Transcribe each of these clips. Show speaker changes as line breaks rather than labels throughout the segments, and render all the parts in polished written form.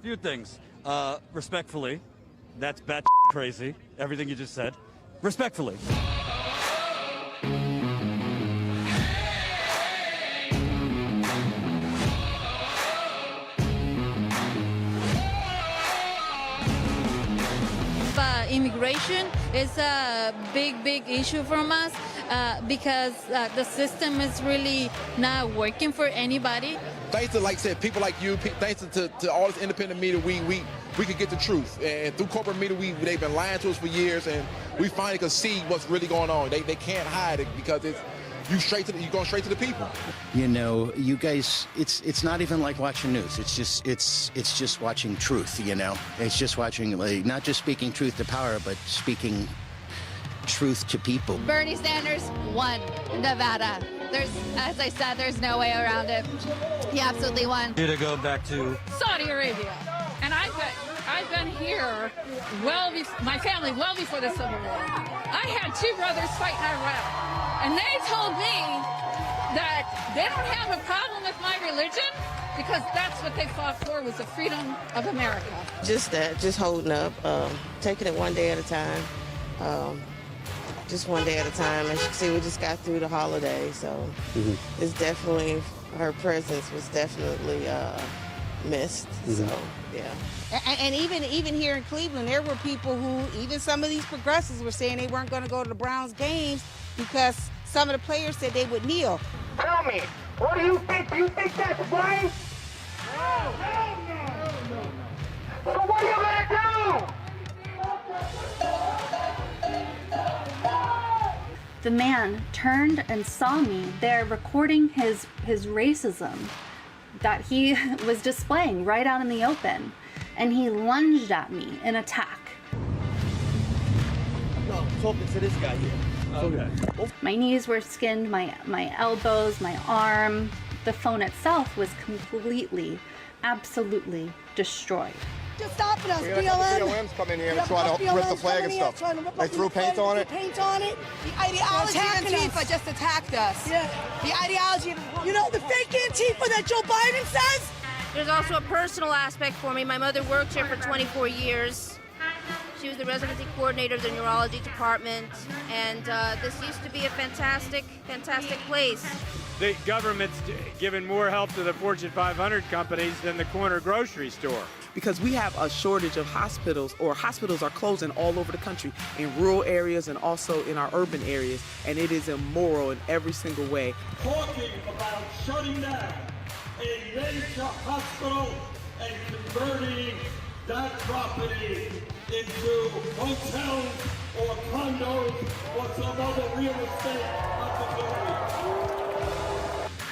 few things. Respectfully, that's bat crazy, everything you just said. Respectfully.
Immigration is a big issue from us because the system is really not working for anybody.
Thanks to, like I said, people like you, thanks to all this independent media, we could get the truth. And through corporate media, they've been lying to us for years, and we finally could see what's really going on. They can't hide it because you're going straight to the people.
You know, you guys, it's not even like watching news. It's just watching truth, you know. It's just watching, like, not just speaking truth to power, but speaking truth to people.
Bernie Sanders won Nevada. As I said, there's no way around it. He absolutely won.
Here to go back to
Saudi Arabia. And I've been here my family well before the Civil War. I had two brothers fighting Iraq. And they told me that they don't have a problem with my religion because that's what they fought for, was the freedom of America.
Just that, just holding up, taking it one day at a time. Just one day at a time. As you can see, we just got through the holiday, so it's definitely, her presence was definitely missed. So, yeah.
And even here in Cleveland, there were people who, even some of these progressives were saying they weren't going to go to the Browns games because some of the players said they would kneel.
Tell me, what do you think? Do you think that's right? No. So what are you going to do?
The man turned and saw me there recording his racism that he was displaying right out in the open, and he lunged at me in attack.
No, I'm talking to this guy here. Okay.
My knees were skinned, my elbows, my arm. The phone itself was completely, absolutely destroyed.
Just stopping us,
BLM's come in here and try to rip the flag and stuff. They threw paint on it.
The ideology of Antifa just attacked us. Yeah. The ideology of, the fake Antifa that Joe Biden says.
There's also a personal aspect for me. My mother worked here for 24 years. She was the residency coordinator of the neurology department, and this used to be a fantastic place.
The government's giving more help to the Fortune 500 companies than the corner grocery store.
Because we have a shortage of hospitals, or hospitals are closing all over the country, in rural areas and also in our urban areas, and it is immoral in every single way.
Talking about shutting down a major hospital and converting that property into hotels or condos or some other real estate opportunity.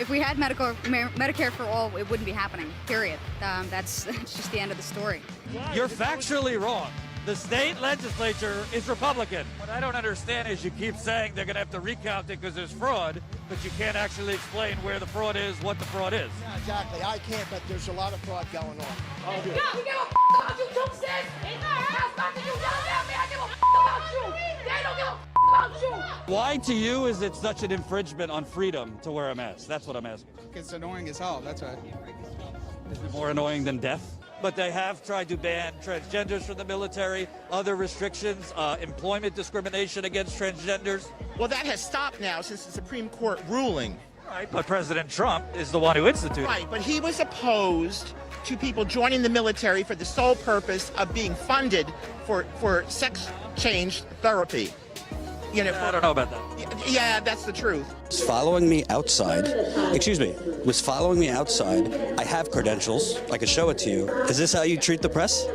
If we had Medicare for all, it wouldn't be happening, period. That's just the end of the story.
You're factually wrong. The state legislature is Republican. What I don't understand is you keep saying they're going to have to recount it because there's fraud, but you can't actually explain where the fraud is, what the fraud is.
Yeah, exactly. I can't, but there's a lot of fraud going on.
We give a about you, Doomsday. That's nothing you yell at me. I give a about you. They don't give a about you.
Why to you is it such an infringement on freedom to wear a mask? That's what I'm asking.
It's annoying as hell, that's right.
Is it more annoying than death? But they have tried to ban transgenders from the military, other restrictions, employment discrimination against transgenders.
Well, that has stopped now since the Supreme Court ruling.
Right, but President Trump is the one who instituted it.
Right, but he was opposed to people joining the military for the sole purpose of being funded for sex change therapy.
I don't know about that.
Yeah, that's the truth.
Was following me outside. Was following me outside. I have credentials. I could show it to you. Is this how you treat the press?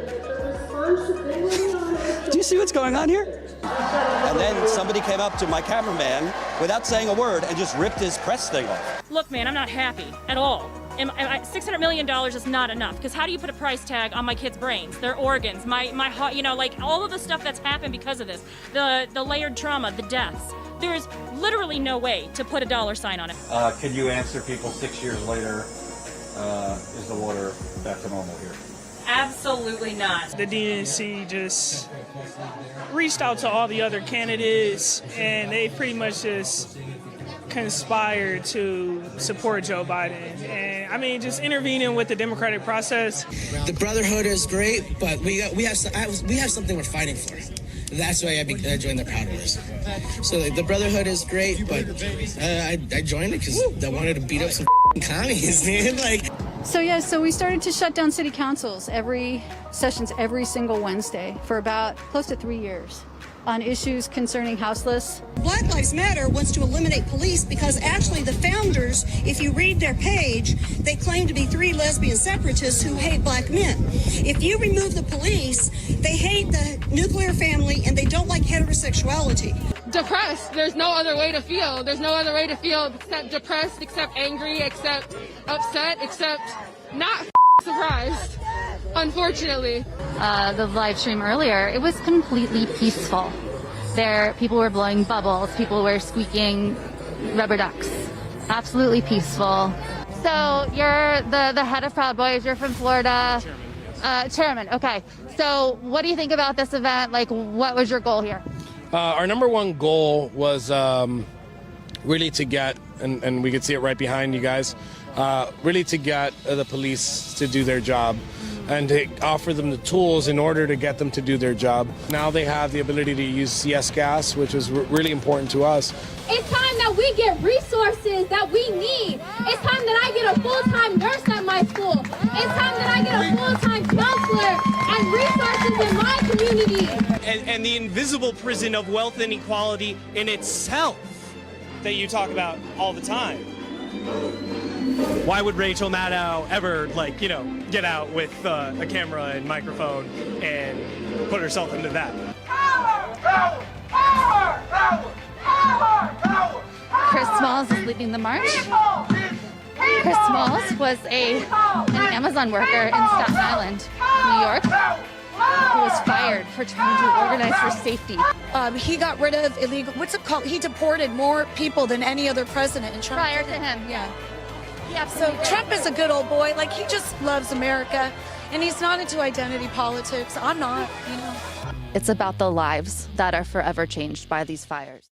Do you see what's going on here? And then somebody came up to my cameraman without saying a word and just ripped his press thing off.
Look, man, I'm not happy at all. $600 million is not enough, because how do you put a price tag on my kids' brains, their organs, my heart, like all of the stuff that's happened because of this, the layered trauma, the deaths. There's literally no way to put a dollar sign on it.
Can you answer people 6 years later, is the water back to normal here?
Absolutely not.
The DNC just reached out to all the other candidates, and they pretty much just conspired to support Joe Biden. And I mean, just intervening with the democratic process.
The brotherhood is great, but we have something we're fighting for. That's why I joined the Proud Boys. So like, the brotherhood is great, but I joined it because I wanted to beat up some commies, man. Like.
So we started to shut down city councils every single Wednesday for about close to 3 years on issues concerning houseless.
Black Lives Matter wants to eliminate police because actually the founders, if you read their page, they claim to be 3 lesbian separatists who hate black men. If you remove the police, they hate the nuclear family and they don't like heterosexuality.
Depressed. There's no other way to feel. There's no other way to feel except depressed, except angry, except upset, except not surprised. Unfortunately.
The live stream earlier, it was completely peaceful. People were blowing bubbles, people were squeaking rubber ducks. Absolutely peaceful. So you're the head of Proud Boys, you're from Florida. Chairman, okay. So what do you think about this event? Like, what was your goal here?
Our number one goal was really to get, and we could see it right behind you guys, really to get the police to do their job and to offer them the tools in order to get them to do their job. Now they have the ability to use CS gas, which is really important to us.
It's time that we get resources that we need. It's time that I get a full-time nurse at my school. It's time that I get a full-time counselor and resources in my community.
And the invisible prison of wealth inequality in itself that you talk about all the time. Why would Rachel Maddow ever, get out with a camera and microphone and put herself into that?
Chris Smalls is leading the march. Chris Smalls was an Amazon worker in Staten Island, New York, who was fired for trying to organize for safety.
He got rid of illegal, what's it called? He deported more people than any other president. And Trump
prior to him, yeah.
So Trump is a good old boy. Like, he just loves America, and he's not into identity politics. I'm not,
It's about the lives that are forever changed by these fires.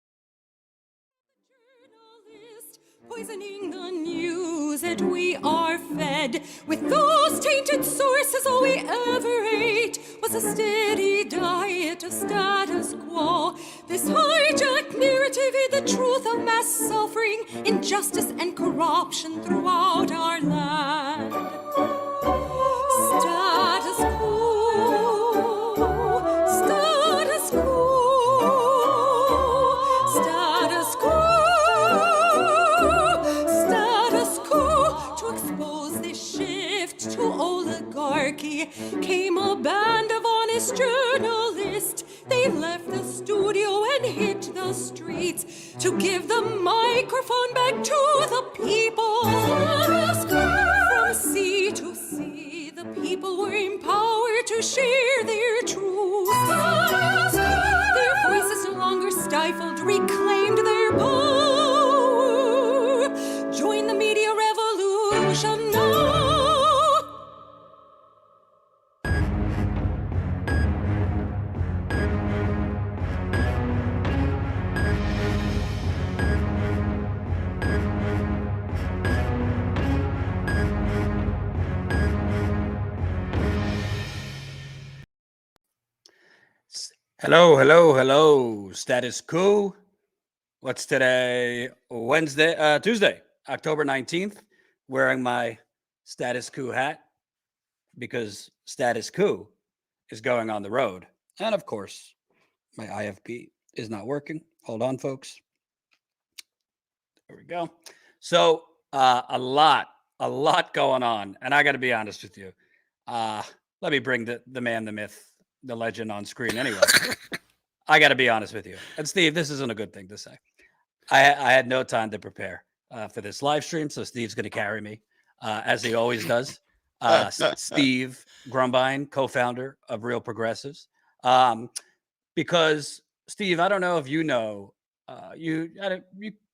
Poisoning the news that we are fed with those tainted sources. All we ever ate was a steady diet of status quo. This hijacked narrative is the truth of mass suffering, injustice and corruption throughout our land. Status quo, status quo, status quo. To oligarchy came a band of honest journalists. They left the studio and hit the streets to give the microphone back to the people. From sea to sea, the people were empowered to share their truth. Their voices no longer stifled, reclaimed their power. Join the media revolution now.
Hello, Status Coup. What's today? Tuesday, October 19th. Wearing my Status Coup hat because Status Coup is going on the road. And of course, my IFP is not working. Hold on, folks. There we go. So a lot going on. And I got to be honest with you. Let me bring the man, the myth, the legend on screen anyway. I got to be honest with you. And Steve, this isn't a good thing to say. I had no time to prepare for this live stream, so Steve's going to carry me, as he always does. Steve Grumbine, co-founder of Real Progressives. Because, Steve, I don't know if you know, you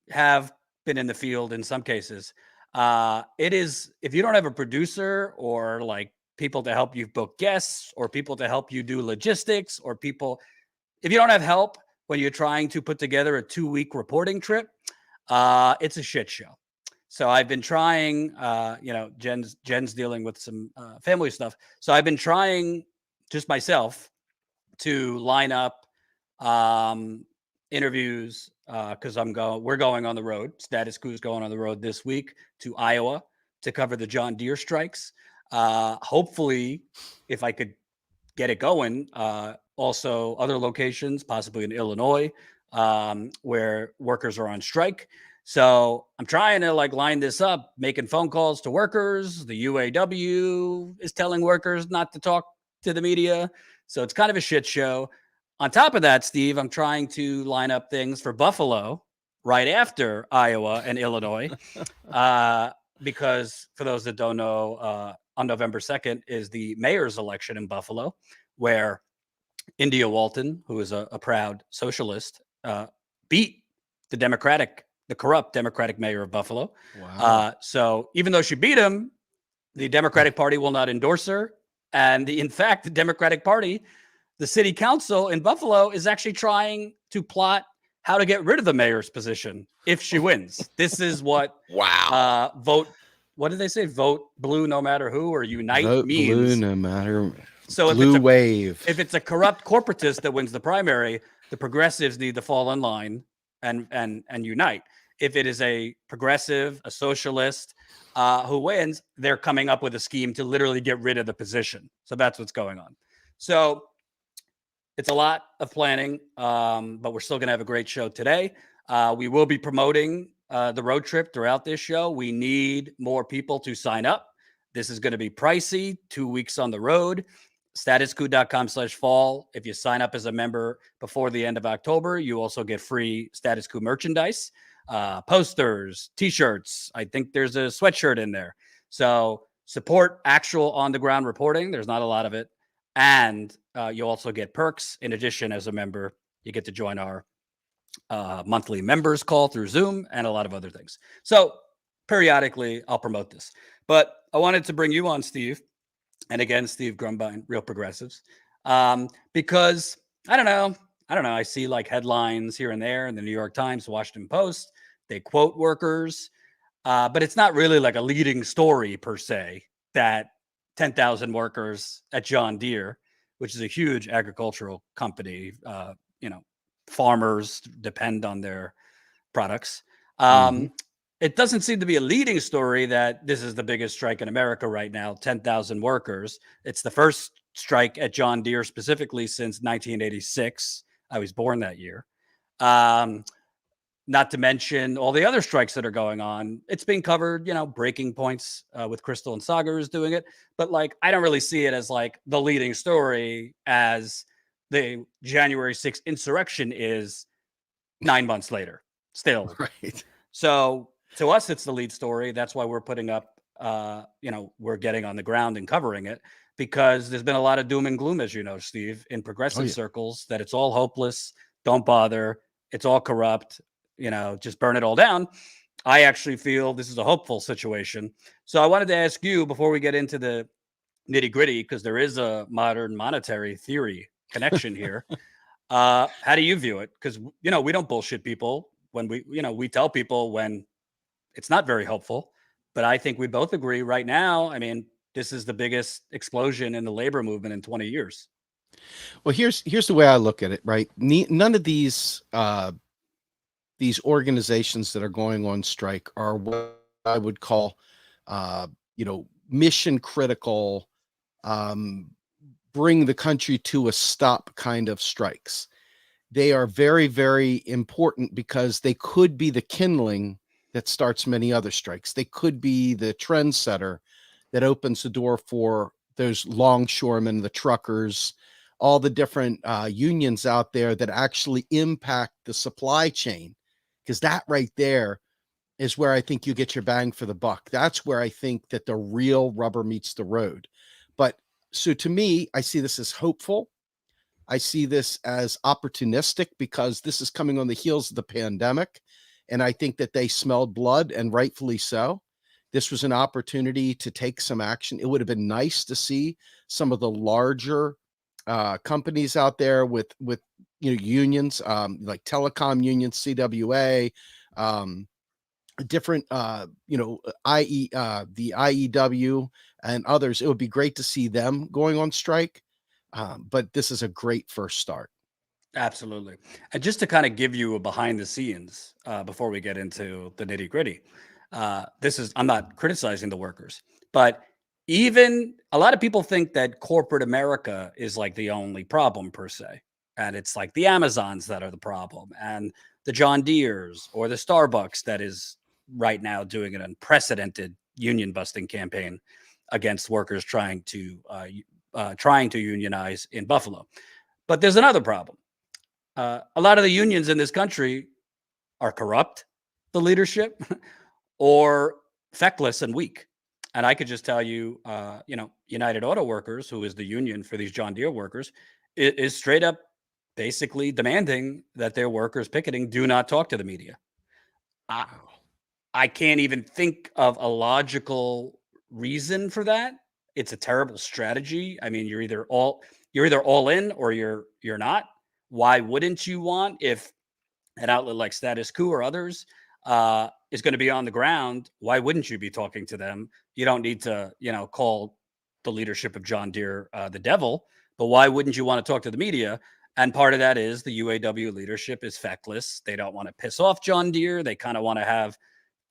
have been in the field in some cases. It is, if you don't have a producer or like people to help you book guests or people to help you do logistics or people, if you don't have help when you're trying to put together a 2-week reporting trip, it's a shit show. So I've been trying, Jen's dealing with some family stuff. So I've been trying just myself to line up interviews because we're going on the road. Status Coup is going on the road this week to Iowa to cover the John Deere strikes. Hopefully, if I could get it going, also other locations, possibly in Illinois, where workers are on strike. So I'm trying to line this up, making phone calls to workers. The UAW is telling workers not to talk to the media. So it's kind of a shit show. On top of that, Steve, I'm trying to line up things for Buffalo right after Iowa and Illinois. Because for those that don't know, on November 2nd is the mayor's election in Buffalo, where India Walton, who is a proud socialist, beat the corrupt Democratic mayor of Buffalo.
Wow.
So even though she beat him, the Democratic Party will not endorse her. And in fact, the Democratic Party, the city council in Buffalo, is actually trying to plot how to get rid of the mayor's position if she wins. This is what vote. What did they say? Vote blue no matter who, or unite
Vote
means.
blue no matter.
So
blue wave.
If it's a corrupt corporatist that wins the primary, the progressives need to fall in line and unite. If it is a progressive, a socialist who wins, they're coming up with a scheme to literally get rid of the position. So that's what's going on. So it's a lot of planning, but we're still going to have a great show today. We will be promoting the road trip throughout this show. We need more people to sign up. This is going to be pricey, 2 weeks on the road. StatusCoup.com/fall. If you sign up as a member before the end of October, you also get free Status Coup merchandise, posters, T-shirts. I think there's a sweatshirt in there. So support actual on-the-ground reporting. There's not a lot of it. And you also get perks. In addition, as a member, you get to join our monthly members call through Zoom and a lot of other things. So periodically, I'll promote this. But I wanted to bring you on, Steve. And again, Steve Grumbine, Real Progressives. Because I don't know. I see headlines here and there in the New York Times, Washington Post. They quote workers. But it's not really a leading story per se that 10,000 workers at John Deere, which is a huge agricultural company, farmers depend on their products. It doesn't seem to be a leading story that this is the biggest strike in America right now, 10,000 workers. It's the first strike at John Deere specifically since 1986. I was born that year. Not to mention all the other strikes that are going on. It's being covered, Breaking Points with Crystal and Sagar is doing it. But I don't really see it as the leading story as the January 6th insurrection is 9 months later still.
Right.
So to us, it's the lead story. That's why we're putting up, we're getting on the ground and covering it, because there's been a lot of doom and gloom, as you know, Steve, in progressive circles, that it's all hopeless. Don't bother. It's all corrupt. Just burn it all down. I actually feel this is a hopeful situation. So I wanted to ask you before we get into the nitty gritty, because there is a modern monetary theory connection here. How do you view it? Because, we don't bullshit people when we tell people when it's not very hopeful, but I think we both agree right now. I mean, this is the biggest explosion in the labor movement in 20 years.
Well, here's the way I look at it, right? None of these organizations that are going on strike are what I would call, mission critical, bring the country to a stop kind of strikes. They are very, very important because they could be the kindling that starts many other strikes. They could be the trendsetter that opens the door for those longshoremen, the truckers, all the different unions out there that actually impact the supply chain. Because that right there is where I think you get your bang for the buck. That's where I think that the real rubber meets the road. But so to me, I see this as hopeful. I see this as opportunistic because this is coming on the heels of the pandemic. And I think that they smelled blood, and rightfully so. This was an opportunity to take some action. It would have been nice to see some of the larger companies out there with unions, like telecom unions, CWA, different, the IEW and others. It would be great to see them going on strike. But this is a great first start.
Absolutely. And just to kind of give you a behind the scenes before we get into the nitty gritty, I'm not criticizing the workers, but even a lot of people think that corporate America is like the only problem per se. And it's like the Amazons that are the problem, and the John Deeres or the Starbucks that is right now doing an unprecedented union busting campaign against workers trying to unionize in Buffalo. But there's another problem. A lot of the unions in this country are corrupt, the leadership, or feckless and weak. And I could just tell you, United Auto Workers, who is the union for these John Deere workers, is straight up basically demanding that their workers picketing do not talk to the media. I can't even think of a logical reason for that. It's a terrible strategy. I mean, you're either all in or you're not. Why wouldn't you want, if an outlet like Status Coup or others is going to be on the ground, why wouldn't you be talking to them? You don't need to, call the leadership of John Deere the devil, but why wouldn't you want to talk to the media? And part of that is the UAW leadership is feckless. They don't want to piss off John Deere. They kind of want to have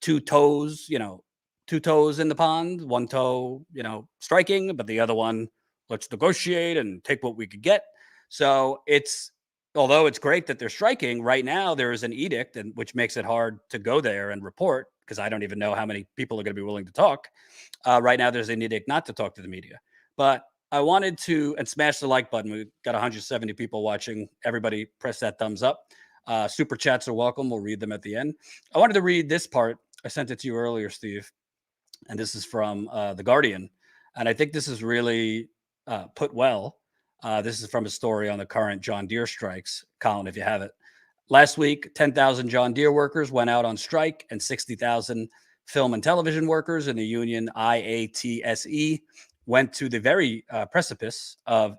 two toes in the pond, one toe, striking, but the other one, let's negotiate and take what we could get. So although it's great that they're striking, right now there is an edict, and which makes it hard to go there and report, because I don't even know how many people are going to be willing to talk. Right now there's an edict not to talk to the media. But I wanted to, and smash the like button. We've got 170 people watching. Everybody press that thumbs up. Super chats are welcome. We'll read them at the end. I wanted to read this part. I sent it to you earlier, Steve. And this is from The Guardian. And I think this is really put well. This is from a story on the current John Deere strikes. Colin, if you have it. Last week, 10,000 John Deere workers went out on strike, and 60,000 film and television workers in the union IATSE went to the very precipice of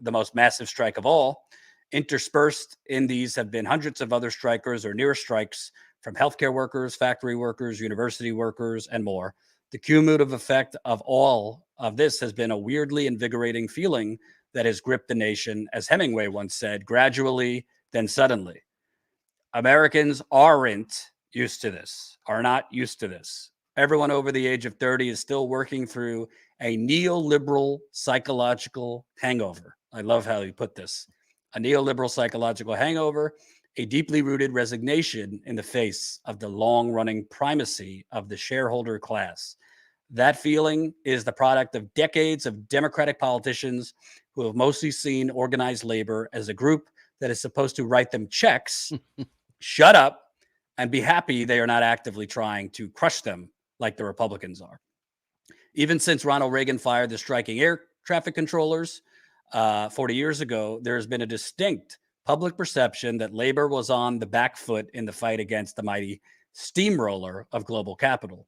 the most massive strike of all. Interspersed in these have been hundreds of other strikers or near strikes from healthcare workers, factory workers, university workers, and more. The cumulative effect of all of this has been a weirdly invigorating feeling that has gripped the nation, as Hemingway once said, gradually, then suddenly. Americans aren't used to this, are not used to this. Everyone over the age of 30 is still working through a neoliberal psychological hangover. I love how you put this. A neoliberal psychological hangover, a deeply rooted resignation in the face of the long-running primacy of the shareholder class. That feeling is the product of decades of Democratic politicians who have mostly seen organized labor as a group that is supposed to write them checks, shut up, and be happy they are not actively trying to crush them like the Republicans are. Even since Ronald Reagan fired the striking air traffic controllers 40 years ago, there has been a distinct public perception that labor was on the back foot in the fight against the mighty steamroller of global capital.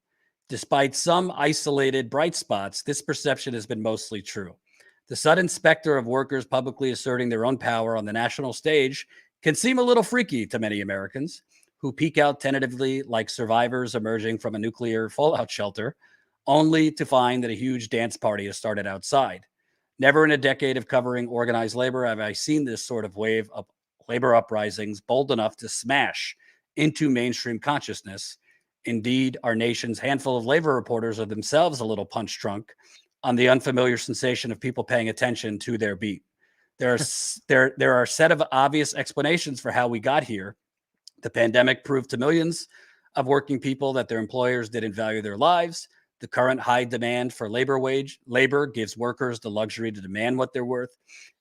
Despite some isolated bright spots, this perception has been mostly true. The sudden specter of workers publicly asserting their own power on the national stage can seem a little freaky to many Americans, who peek out tentatively like survivors emerging from a nuclear fallout shelter, only to find that a huge dance party has started outside. Never in a decade of covering organized labor have I seen this sort of wave of labor uprisings bold enough to smash into mainstream consciousness. Indeed, our nation's handful of labor reporters are themselves a little punch drunk on the unfamiliar sensation of people paying attention to their beat. There are a set of obvious explanations for how we got here. The pandemic proved to millions of working people that their employers didn't value their lives. The current high demand for labor gives workers the luxury to demand what they're worth.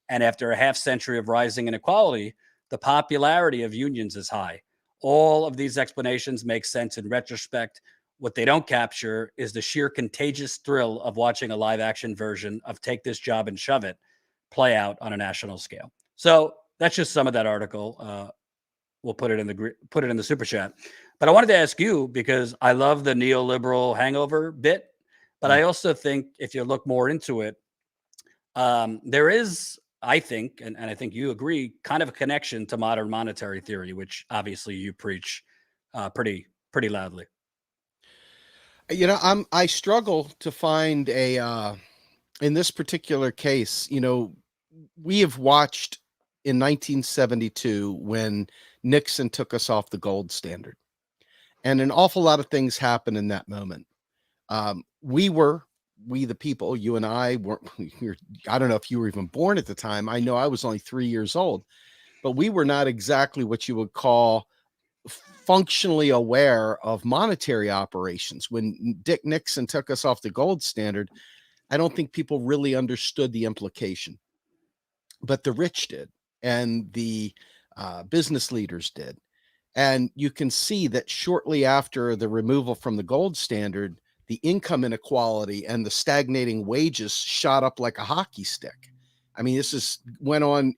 And after a half century of rising inequality, the popularity of unions is high. All of these explanations make sense in retrospect. What they don't capture is the sheer contagious thrill of watching a live action version of Take This Job and Shove It play out on a national scale. So that's just some of that article. We'll put it in the super chat. But I wanted to ask you, because I love the neoliberal hangover bit, but I also think if you look more into it, there is, I think, and I think you agree, kind of a connection to modern monetary theory, which obviously you preach pretty loudly.
I struggle to find in this particular case, we have watched in 1972 when Nixon took us off the gold standard, and an awful lot of things happened in that moment. We the people, you and I weren't, I don't know if you were even born at the time. I know I was only 3 years old, but we were not exactly what you would call functionally aware of monetary operations. When Dick Nixon took us off the gold standard, I don't think people really understood the implication, but the rich did, and the business leaders did. And you can see that shortly after the removal from the gold standard, the income inequality and the stagnating wages shot up like a hockey stick. I mean, went on,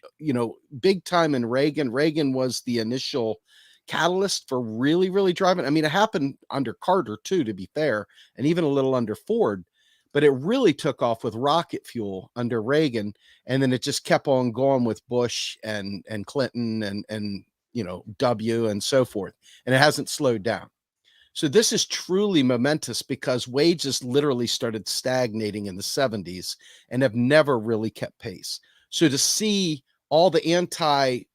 big time in Reagan. Reagan was the initial catalyst for really, really driving. I mean, it happened under Carter too, to be fair, and even a little under Ford, but it really took off with rocket fuel under Reagan. And then it just kept on going with Bush and Clinton and W and so forth. And it hasn't slowed down. So this is truly momentous because wages literally started stagnating in the 70s and have never really kept pace. So to see all the anti-labor,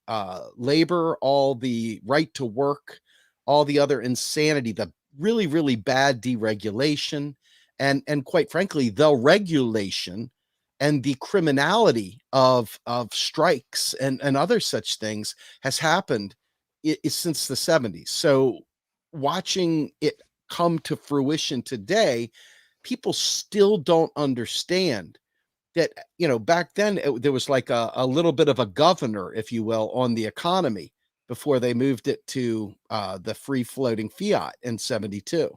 all the right to work, all the other insanity, the really, really bad deregulation, and quite frankly, the regulation and the criminality of strikes and other such things has happened since the 70s. So watching it come to fruition today, people still don't understand that, back then there was like a little bit of a governor, if you will, on the economy before they moved it to the free floating fiat in 72.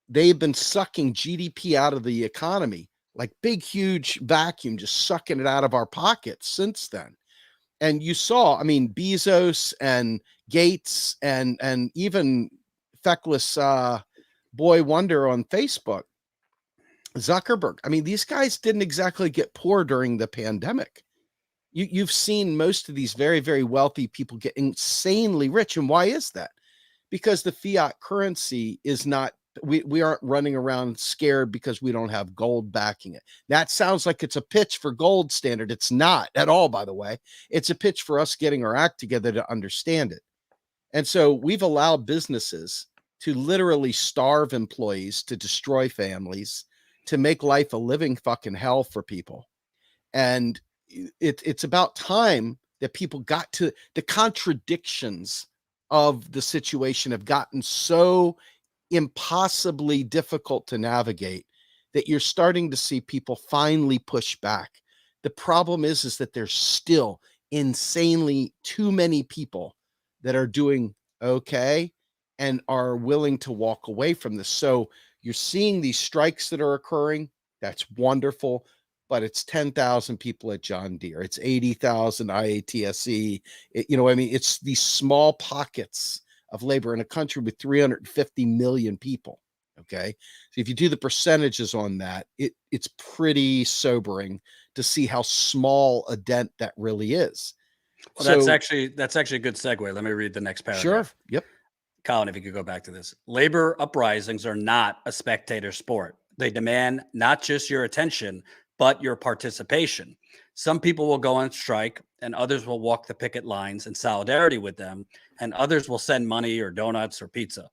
They've been sucking GDP out of the economy, like big, huge vacuum, just sucking it out of our pockets since then. And you saw, I mean, Bezos and Gates and even feckless boy wonder on Facebook, Zuckerberg. I mean, these guys didn't exactly get poor during the pandemic. You've seen most of these very, very wealthy people get insanely rich. And why is that? Because the fiat currency is not, we aren't running around scared because we don't have gold backing it. That sounds like it's a pitch for gold standard. It's not at all, by the way. It's a pitch for us getting our act together to understand it. And so we've allowed businesses to literally starve employees, to destroy families, to make life a living fucking hell for people. And it's about time that people got to the contradictions of the situation have gotten so impossibly difficult to navigate that you're starting to see people finally push back. The problem is that there's still insanely too many people that are doing okay and are willing to walk away from this. So you're seeing these strikes that are occurring. That's wonderful. But it's 10,000 people at John Deere. It's 80,000 IATSE. It's these small pockets of labor in a country with 350 million people. Okay. So if you do the percentages on that, it's pretty sobering to see how small a dent that really is.
Well, that's actually a good segue. Let me read the next paragraph.
Sure. Yep.
Colin, if you could go back to this. Labor uprisings are not a spectator sport. They demand not just your attention, but your participation. Some people will go on strike and others will walk the picket lines in solidarity with them, and others will send money or donuts or pizza.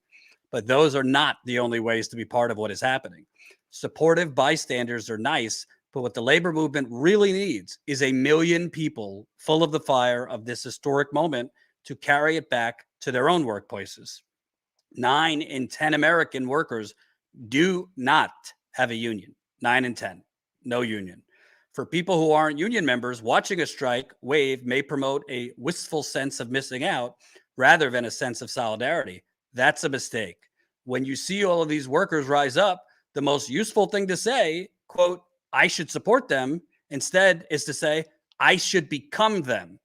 But those are not the only ways to be part of what is happening. Supportive bystanders are nice, but what the labor movement really needs is 1 million people full of the fire of this historic moment to carry it back to their own workplaces. 9 in 10 American workers do not have a union. 9 in 10. No union. For people who aren't union members, watching a strike wave may promote a wistful sense of missing out rather than a sense of solidarity. That's a mistake. When you see all of these workers rise up, the most useful thing to say, quote, I should support them, instead is to say, I should become them.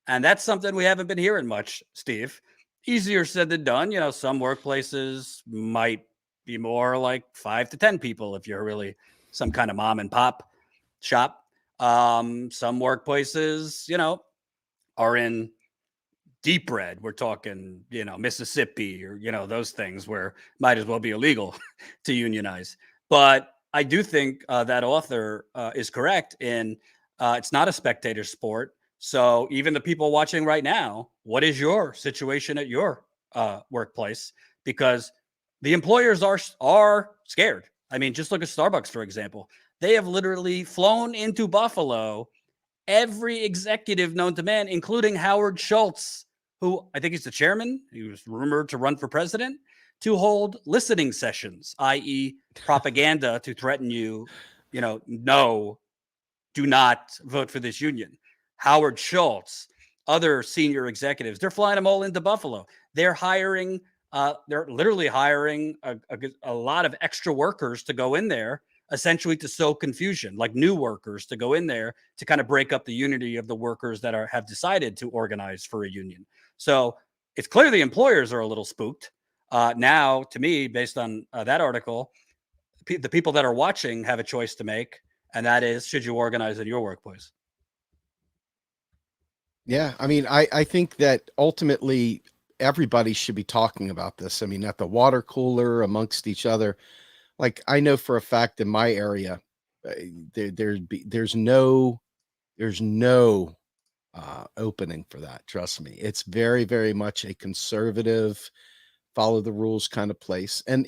And that's something we haven't been hearing much, Steve. Easier said than done. Some workplaces might be more like 5 to 10 people if you're really some kind of mom and pop shop. Some workplaces, are in deep red. We're talking, Mississippi or, those things where might as well be illegal to unionize. But I do think that author is correct in it's not a spectator sport. So even the people watching right now, what is your situation at your workplace? Because the employers are scared. I mean, just look at Starbucks, for example. They have literally flown into Buffalo every executive known to man, including Howard Schultz, who I think he's the chairman. He was rumored to run for president, to hold listening sessions, i.e. propaganda to threaten you, no, do not vote for this union. Howard Schultz, other senior executives, they're flying them all into Buffalo. They're hiring, they're literally hiring a lot of extra workers to go in there, essentially to sow confusion, like new workers to go in there to kind of break up the unity of the workers that have decided to organize for a union. So it's clear the employers are a little spooked. Now, to me, based on that article, the people that are watching have a choice to make, and that is, should you organize in your workplace?
Yeah, I mean, I think that ultimately everybody should be talking about this. I mean, at the water cooler, amongst each other. Like, I know for a fact in my area, there's no opening for that. Trust me, it's very, very much a conservative, follow the rules kind of place. And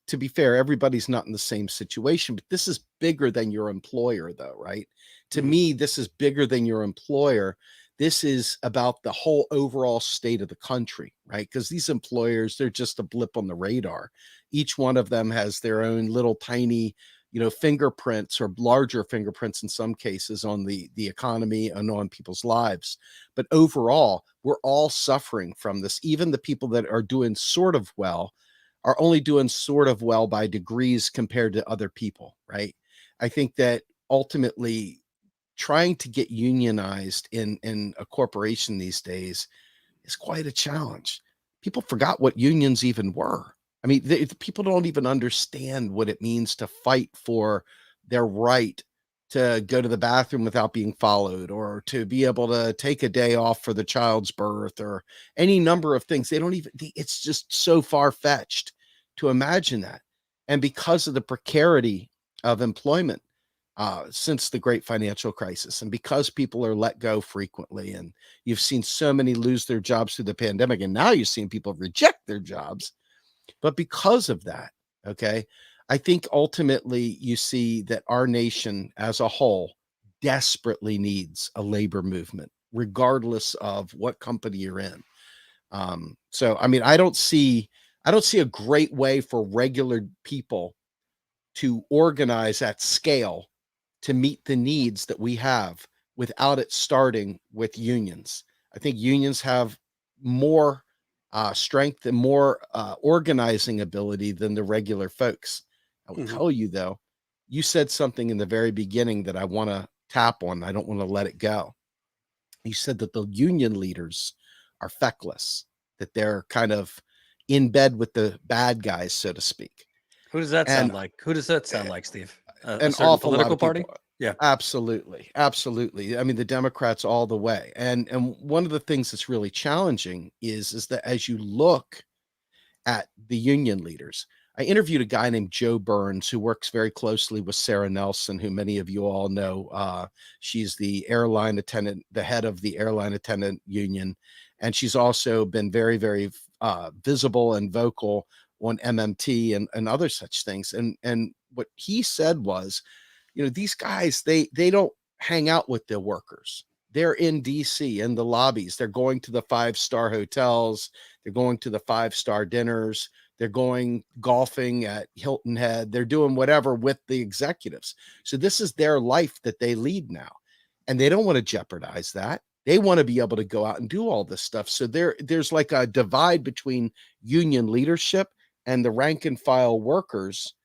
to be fair, everybody's not in the same situation, but this is bigger than your employer, though, right? To me, this is bigger than your employer. This is about the whole overall state of the country, right? Because these employers, they're just a blip on the radar. Each one of them has their own little tiny, fingerprints, or larger fingerprints in some cases, on the economy and on people's lives. But overall, we're all suffering from this. Even the people that are doing sort of well are only doing sort of well by degrees compared to other people, right? I think that ultimately, trying to get unionized in a corporation these days is quite a challenge. People forgot what unions even were. I mean, people don't even understand what it means to fight for their right to go to the bathroom without being followed, or to be able to take a day off for the child's birth, or any number of things. It's just so far-fetched to imagine that. And because of the precarity of employment, since the great financial crisis, and because people are let go frequently, and you've seen so many lose their jobs through the pandemic, and now you're seeing people reject their jobs. But because of that, okay, I think ultimately you see that our nation as a whole desperately needs a labor movement, regardless of what company you're in. So, I mean, I don't see a great way for regular people to organize at scale to meet the needs that we have without it starting with unions. I think unions have more strength and more organizing ability than the regular folks. I will tell you, though, you said something in the very beginning that I want to tap on. I don't want to let it go. You said that the union leaders are feckless, that they're kind of in bed with the bad guys, so to speak.
Who does that sound like? Who does that sound like, Steve?
An
certain
awful
political
lot of
party?
people.
Yeah.
Absolutely. I mean, the Democrats all the way. And one of the things that's really challenging is that as you look at the union leaders, I interviewed a guy named Joe Burns, who works very closely with Sarah Nelson, who many of you all know. She's the head of the airline attendant union. And she's also been very, very visible and vocal on MMT and other such things. And what he said was, these guys, they don't hang out with the workers. They're in DC, in the lobbies. They're going to the 5-star hotels. They're going to the 5-star dinners. They're going golfing at Hilton Head. They're doing whatever with the executives. So this is their life that they lead now. And they don't want to jeopardize that. They want to be able to go out and do all this stuff. So there's like a divide between union leadership and the rank and file workers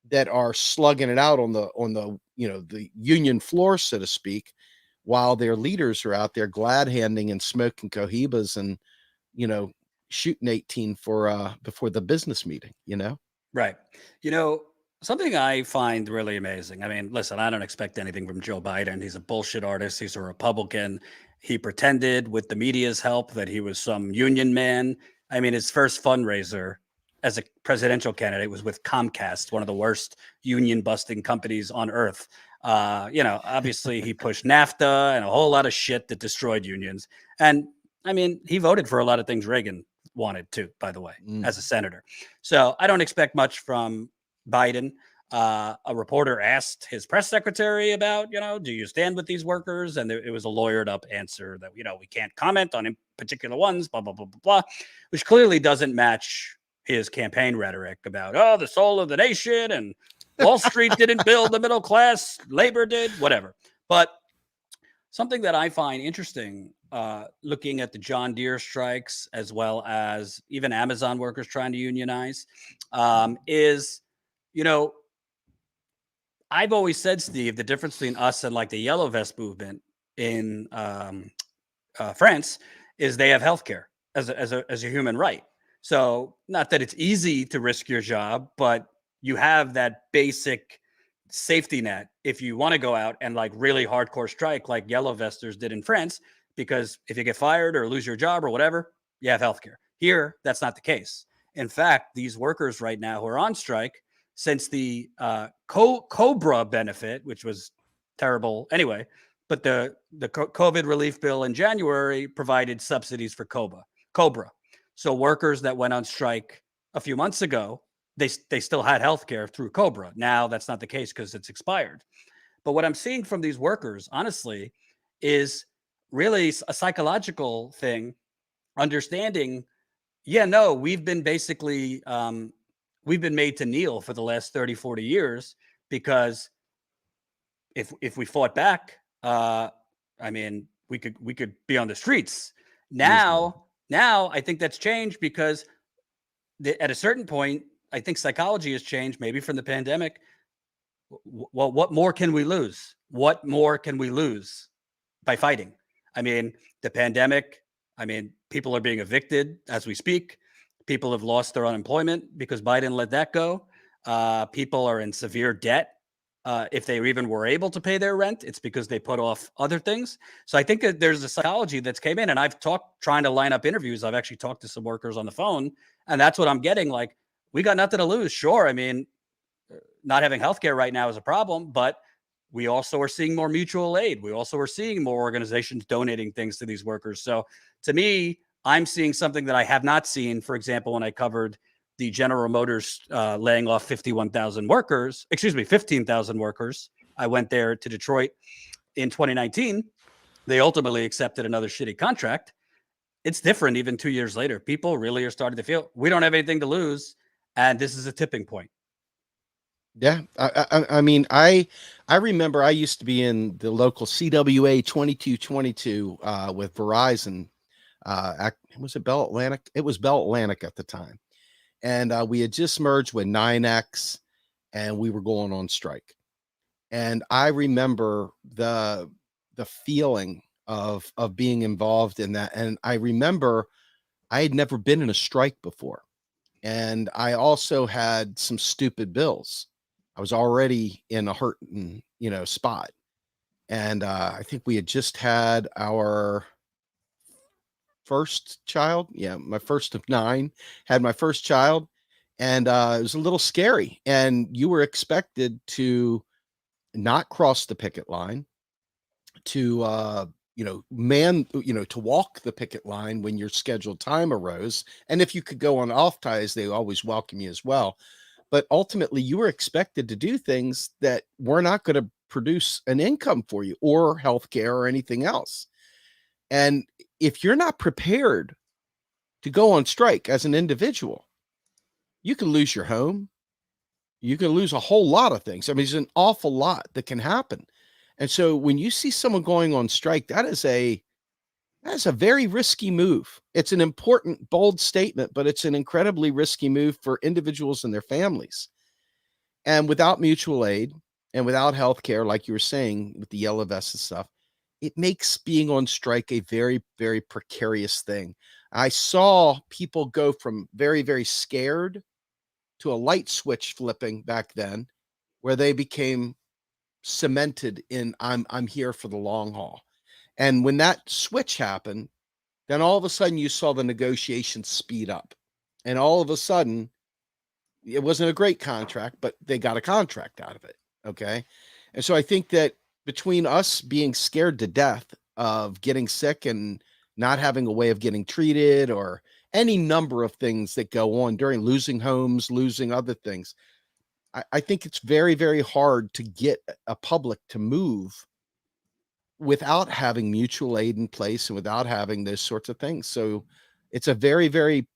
that are slugging it out on the the union floor, so to speak, while their leaders are out there glad handing and smoking cohibas and shooting 18 for before the business meeting.
Right. Something I find really amazing. I mean, listen, I don't expect anything from Joe Biden. He's a bullshit artist. He's a Republican. He pretended with the media's help that he was some union man. I mean, his first fundraiser as a presidential candidate was with Comcast, one of the worst union busting companies on earth. Obviously he pushed NAFTA and a whole lot of shit that destroyed unions. And I mean, he voted for a lot of things Reagan wanted to, by the way, as a senator. So I don't expect much from Biden. A reporter asked his press secretary about, do you stand with these workers? And it was a lawyered up answer that, we can't comment on particular ones, blah, blah, blah, blah, blah, which clearly doesn't match his campaign rhetoric about, the soul of the nation and Wall Street didn't build the middle class, labor did, whatever. But something that I find interesting, looking at the John Deere strikes, as well as even Amazon workers trying to unionize, is, I've always said, Steve, the difference between us and like the Yellow Vest movement in France is they have healthcare as a human right. So not that it's easy to risk your job, but you have that basic safety net if you want to go out and like really hardcore strike like Yellow Vesters did in France, because if you get fired or lose your job or whatever, you have healthcare. Here, that's not the case. In fact, these workers right now who are on strike, since the Cobra benefit, which was terrible anyway, but the COVID relief bill in January provided subsidies for Cobra. So workers that went on strike a few months ago, they still had health care through Cobra. Now that's not the case because it's expired. But what I'm seeing from these workers, honestly, is really a psychological thing, understanding, we've been basically, we've been made to kneel for the last 30, 40 years, because if we fought back, we could be on the streets. Now I think that's changed, because at a certain point, I think psychology has changed, maybe from the pandemic. Well, what more can we lose? What more can we lose by fighting? I mean, the pandemic, people are being evicted as we speak. People have lost their unemployment because Biden let that go. People are in severe debt. If they even were able to pay their rent, it's because they put off other things. So I think that there's a psychology that's came in, and I've trying to line up interviews. I've actually talked to some workers on the phone, and that's what I'm getting. Like, we got nothing to lose. Sure. Not having healthcare right now is a problem, but we also are seeing more mutual aid. We also are seeing more organizations donating things to these workers. So to me, I'm seeing something that I have not seen, for example, when I covered the General Motors laying off 15,000 workers. I went there to Detroit in 2019. They ultimately accepted another shitty contract. It's different even 2 years later. People really are starting to feel we don't have anything to lose, and this is a tipping point.
Yeah. I remember I used to be in the local CWA 2222 with Verizon. Was it Bell Atlantic? It was Bell Atlantic at the time. And we had just merged with 9X, and we were going on strike. And I remember the feeling of being involved in that. And I remember I had never been in a strike before. And I also had some stupid bills. I was already in a hurting, spot. And I think we had just had our first child. Yeah, my first of 9, had my first child. And it was a little scary. And you were expected to not cross the picket line, to to walk the picket line when your scheduled time arose. And if you could go on off ties, they always welcome you as well. But ultimately, you were expected to do things that were not going to produce an income for you, or healthcare, or anything else. And if you're not prepared to go on strike as an individual, you can lose your home. You can lose a whole lot of things. There's an awful lot that can happen. And so when you see someone going on strike, that is a very risky move. It's an important, bold statement, but it's an incredibly risky move for individuals and their families. And without mutual aid and without health care, like you were saying with the Yellow Vest and stuff, it makes being on strike a very, very precarious thing. I saw people go from very, very scared to a light switch flipping back then, where they became cemented in I'm here for the long haul. And when that switch happened, then all of a sudden you saw the negotiations speed up. And all of a sudden, it wasn't a great contract, but they got a contract out of it. Okay. And so I think that between us being scared to death of getting sick and not having a way of getting treated, or any number of things that go on during losing homes, losing other things, I think it's very, very hard to get a public to move without having mutual aid in place and without having those sorts of things. So it's a very, very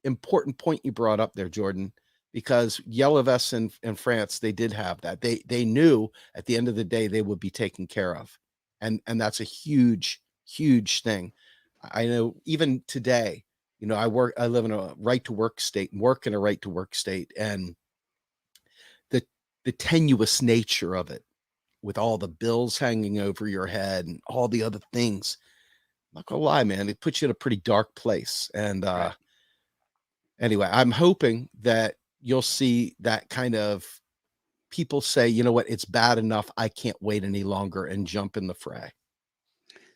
important point you brought up there, Jordan, because Yellow Vests in France, they did have that. They knew at the end of the day they would be taken care of. And that's a huge, huge thing. I know even today, I live in a right to work state and work in a right to work state, and the tenuous nature of it, with all the bills hanging over your head and all the other things, I'm not gonna lie, man, it puts you in a pretty dark place. And anyway, I'm hoping that you'll see that kind of people say, you know what, it's bad enough, I can't wait any longer, and jump in the fray.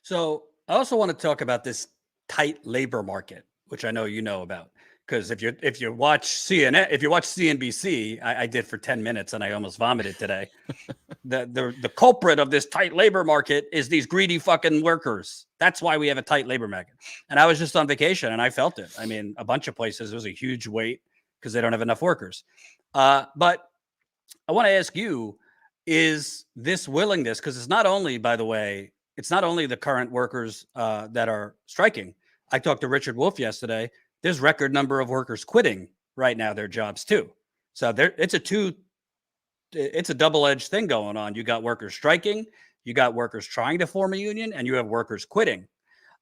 So I also want to talk about this tight labor market, which I know you know about. Because if you watch CNN, if you watch CNBC, I did for 10 minutes and I almost vomited today. The culprit of this tight labor market is these greedy fucking workers. That's why we have a tight labor market. And I was just on vacation and I felt it. I mean, a bunch of places, there was a huge wait because they don't have enough workers. But I want to ask you, is this willingness, because it's not only, by the way, it's not only the current workers that are striking. I talked to Richard Wolff yesterday. There's record number of workers quitting right now their jobs too. So it's a double-edged thing going on. You got workers striking, you got workers trying to form a union, and you have workers quitting.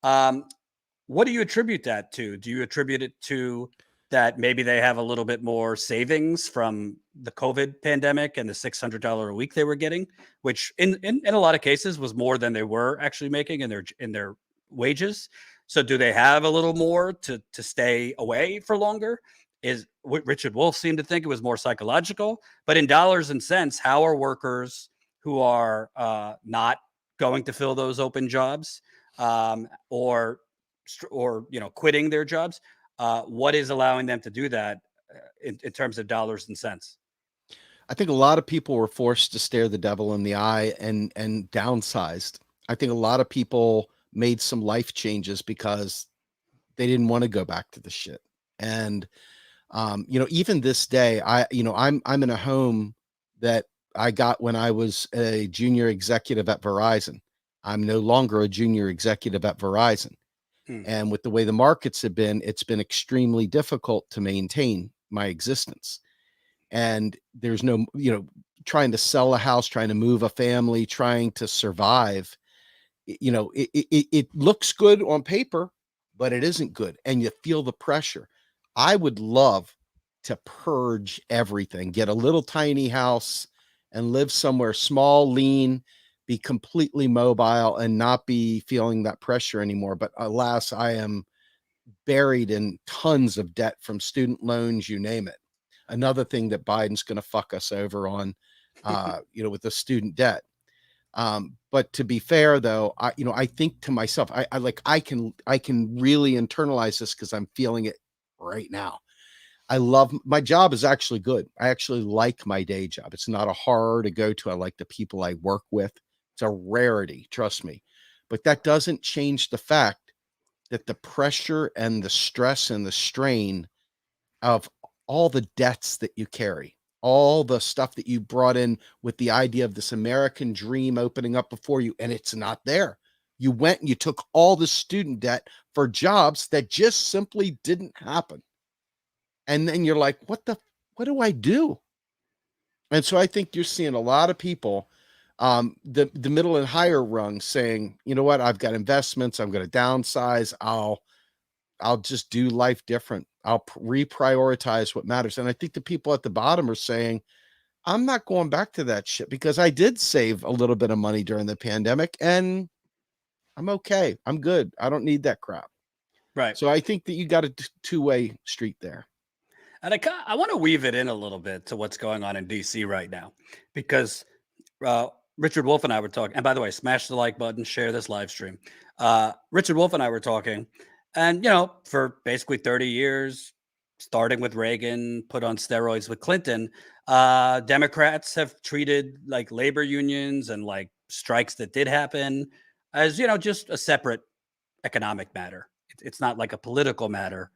What do you attribute that to? Do you attribute it to that maybe they have a little bit more savings from the COVID pandemic and the $600 a week they were getting, which in a lot of cases was more than they were actually making in their wages? So do they have a little more to stay away for longer? Is what Richard Wolff seemed to think it was more psychological. But in dollars and cents, how are workers who are not going to fill those open jobs or quitting their jobs? What is allowing them to do that in terms of dollars and cents?
I think a lot of people were forced to stare the devil in the eye and downsized. I think a lot of people made some life changes because they didn't want to go back to the shit. And even this day, I'm in a home that I got when I was a junior executive at Verizon. I'm no longer a junior executive at Verizon. And with the way the markets have been, it's been extremely difficult to maintain my existence. And there's no, trying to sell a house, trying to move a family, trying to survive. It looks good on paper, but it isn't good. And you feel the pressure. I would love to purge everything, get a little tiny house and live somewhere small, lean, be completely mobile and not be feeling that pressure anymore. But alas, I am buried in tons of debt from student loans, you name it. Another thing that Biden's going to fuck us over on, with the student debt. But to be fair though, I think to myself, I can really internalize this because I'm feeling it right now. I love my job is actually good. I actually like my day job. It's not a horror to go to. I like the people I work with. It's a rarity, trust me. But that doesn't change the fact that the pressure and the stress and the strain of all the debts that you carry, all the stuff that you brought in with the idea of this American dream opening up before you, and it's not there. You went and you took all the student debt for jobs that just simply didn't happen. And then you're like, what do I do? And so I think you're seeing a lot of people, the middle and higher rung, saying, you know what, I've got investments, I'm going to downsize, I'll just do life different. I'll reprioritize what matters. And I think the people at the bottom are saying, I'm not going back to that shit because I did save a little bit of money during the pandemic and I'm okay. I'm good. I don't need that crap.
Right.
So I think that you got a two-way street there.
And I want to weave it in a little bit to what's going on in DC right now, because Richard Wolf and I were talking, and by the way, smash the like button, share this live stream. Richard Wolf and I were talking, and for basically 30 years, starting with Reagan, put on steroids with Clinton, Democrats have treated like labor unions and like strikes that did happen as just a separate economic matter. It's not like a political matter.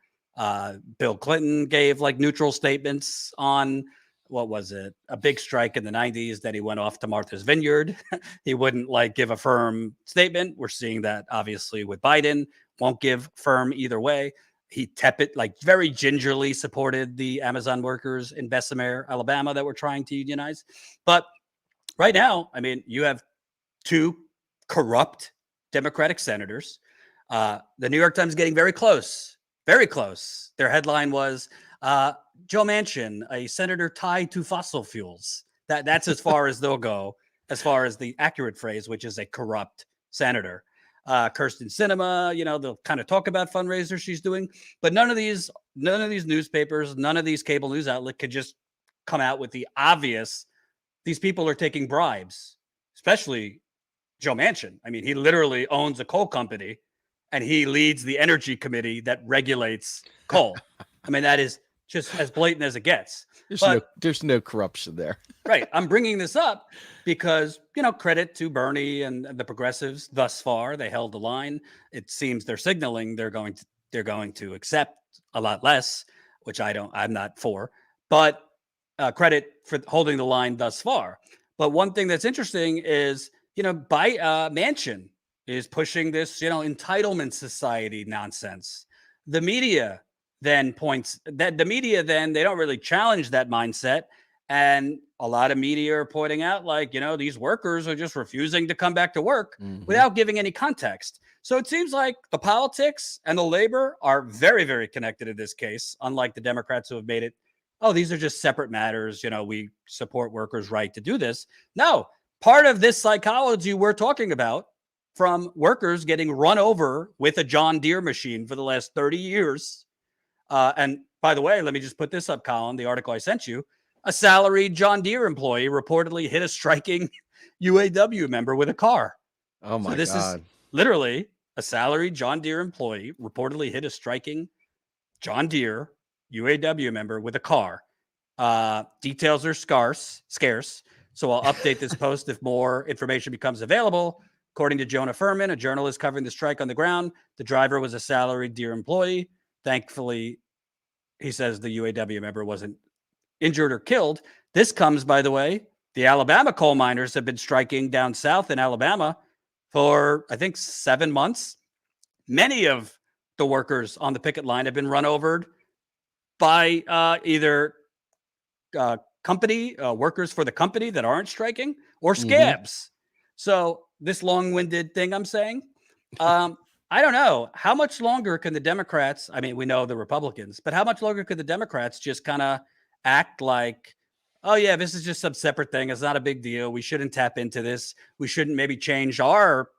Bill Clinton gave like neutral statements on what was it, a big strike in the 90s that he went off to Martha's Vineyard. He wouldn't like give a firm statement. We're seeing that obviously with Biden, won't give firm either way. He like very gingerly supported the Amazon workers in Bessemer, Alabama that were trying to unionize. But right now, I mean, you have two corrupt Democratic senators. The New York Times getting very close. Their headline was, Joe Manchin, a senator tied to fossil fuels. That's as far as they'll go, as far as the accurate phrase, which is a corrupt senator. Kirsten Sinema, they'll kind of talk about fundraisers she's doing, but none of these newspapers, none of these cable news outlets could just come out with the obvious. These people are taking bribes, especially Joe Manchin. I mean, he literally owns a coal company and he leads the energy committee that regulates coal. I mean, that is just as blatant as it gets.
There's no corruption there.
Right. I'm bringing this up because, credit to Bernie and the progressives thus far. They held the line. It seems they're signaling they're going to accept a lot less, which I'm not for, but credit for holding the line thus far. But one thing that's interesting is, Manchin is pushing this, entitlement society nonsense. The media then they don't really challenge that mindset. And a lot of media are pointing out these workers are just refusing to come back to work without giving any context. So it seems like the politics and the labor are very, very connected in this case, unlike the Democrats who have made it, these are just separate matters. We support workers' right to do this. No, part of this psychology we're talking about from workers getting run over with a John Deere machine for the last 30 years. And by the way, let me just put this up, Colin, the article I sent you. A salaried John Deere employee reportedly hit a striking UAW member with a car.
Oh my God.
This is literally a salaried John Deere employee reportedly hit a striking John Deere UAW member with a car. Details are scarce. So I'll update this post if more information becomes available. According to Jonah Furman, a journalist covering the strike on the ground, the driver was a salaried Deere employee. Thankfully, he says the UAW member wasn't injured or killed. This comes, by the way, the Alabama coal miners have been striking down south in Alabama for, I think, 7 months. Many of the workers on the picket line have been run over by either company workers for the company that aren't striking or scabs. So this long-winded thing I'm saying, I don't know. How much longer can the Democrats, I mean, we know the Republicans, but how much longer could the Democrats just kind of act like, oh yeah, this is just some separate thing. It's not a big deal. We shouldn't tap into this. We shouldn't maybe change our,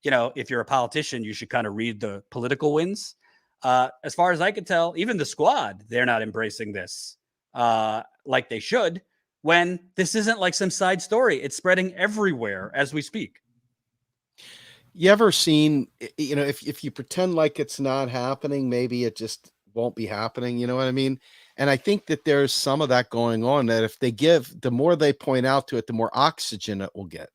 if you're a politician, you should kind of read the political winds. As far as I can tell, even the squad, they're not embracing this like they should, when this isn't like some side story. It's spreading everywhere as we speak.
You ever seen, if you pretend like it's not happening, maybe it just won't be happening. You know what I mean? And I think that there's some of that going on, that if they the more they point out to it, the more oxygen it will get.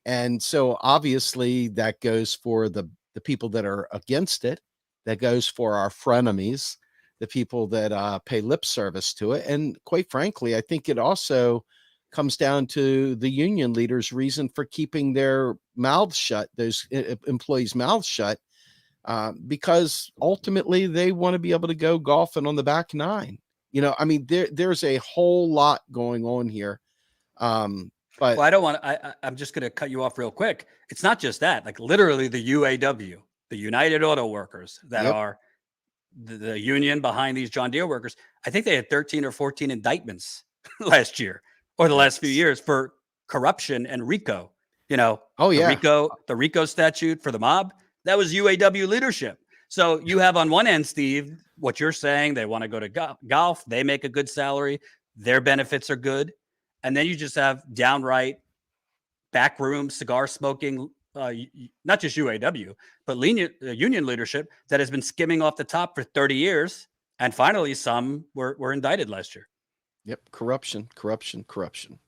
And so obviously that goes for the people that are against it. That goes for our frenemies, the people that pay lip service to it. And quite frankly, I think it also comes down to the union leaders' reason for keeping their mouths shut, those employees' mouths shut, because ultimately they want to be able to go golfing on the back nine. I mean, there's a whole lot going on here. But
I don't want to, I'm just going to cut you off real quick. It's not just that, like literally the UAW, the United Auto Workers that are the union behind these John Deere workers. I think they had 13 or 14 indictments last year or the last few years for corruption and RICO. The RICO statute for the mob, that was UAW leadership. So you have on one end, Steve, what you're saying, they want to go to golf. They make a good salary. Their benefits are good. And then you just have downright backroom cigar smoking, not just UAW, but union leadership that has been skimming off the top for 30 years. And finally, some were indicted last year.
Yep. Corruption, corruption, corruption.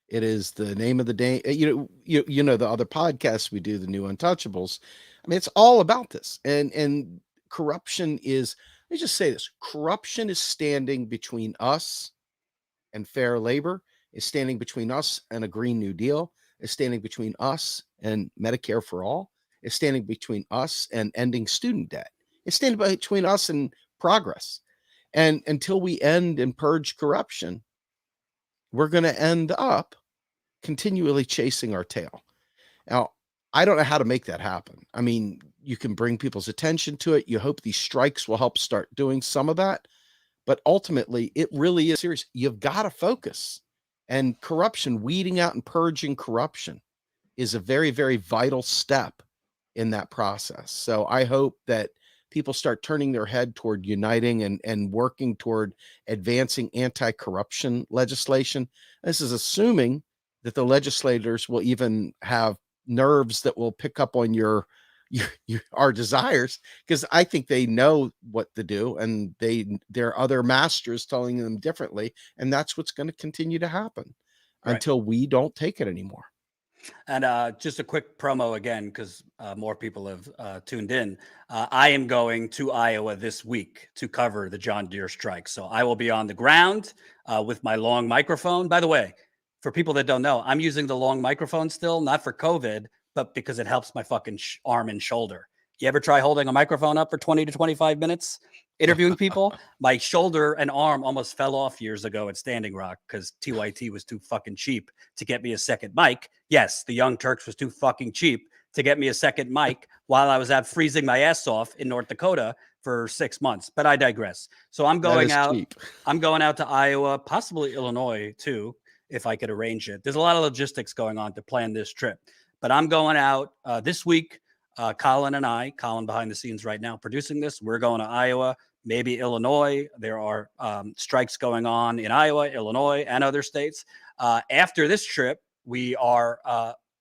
It is the name of the day. You know, the other podcasts we do, the New Untouchables. I mean, it's all about this. And corruption is, let me just say this. Corruption is standing between us and fair labor, is standing between us and a Green New Deal, is standing between us and Medicare for all, is standing between us and ending student debt. It's standing between us and progress. And until we end and purge corruption, we're going to end up continually chasing our tail. Now, I don't know how to make that happen. I mean, you can bring people's attention to it. You hope these strikes will help start doing some of that. But ultimately, it really is serious. You've got to focus. And corruption, weeding out and purging corruption is a very, very vital step in that process. So I hope that people start turning their head toward uniting and working toward advancing anti-corruption legislation. This is assuming that the legislators will even have nerves that will pick up on our desires, because I think they know what to do, and there are other masters telling them differently, and that's what's going to continue to happen until we don't take it anymore.
And just a quick promo again, because more people have tuned in. I am going to Iowa this week to cover the John Deere strike. So I will be on the ground with my long microphone. By the way, for people that don't know, I'm using the long microphone still, not for COVID, but because it helps my fucking arm and shoulder. You ever try holding a microphone up for 20 to 25 minutes, interviewing people? My shoulder and arm almost fell off years ago at Standing Rock because TYT was too fucking cheap to get me a second mic. Yes, the Young Turks was too fucking cheap to get me a second mic while I was out freezing my ass off in North Dakota for 6 months. But I digress. So I'm going out. Cheap. I'm going out to Iowa, possibly Illinois too, if I could arrange it. There's a lot of logistics going on to plan this trip. But I'm going out this week. Colin and I, Colin behind the scenes right now producing this, we're going to Iowa, maybe Illinois. There are strikes going on in Iowa, Illinois, and other states. After this trip, we are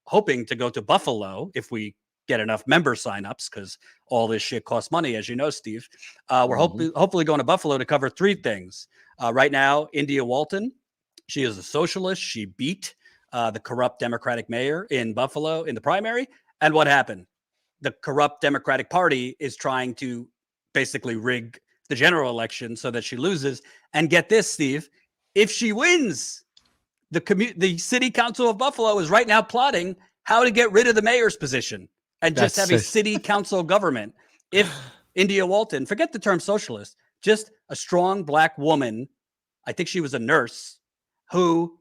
hoping to go to Buffalo if we get enough member signups, because all this shit costs money, as you know, Steve. We're hopefully going to Buffalo to cover three things. Right now, India Walton, she is a socialist. She beat the corrupt Democratic mayor in Buffalo in the primary. And what happened? The corrupt Democratic Party is trying to basically rig the general election so that she loses. And get this, Steve, if she wins, the city council of Buffalo is right now plotting how to get rid of the mayor's position and just have a city council government. If India Walton, forget the term socialist, just a strong black woman, I think she was a nurse, who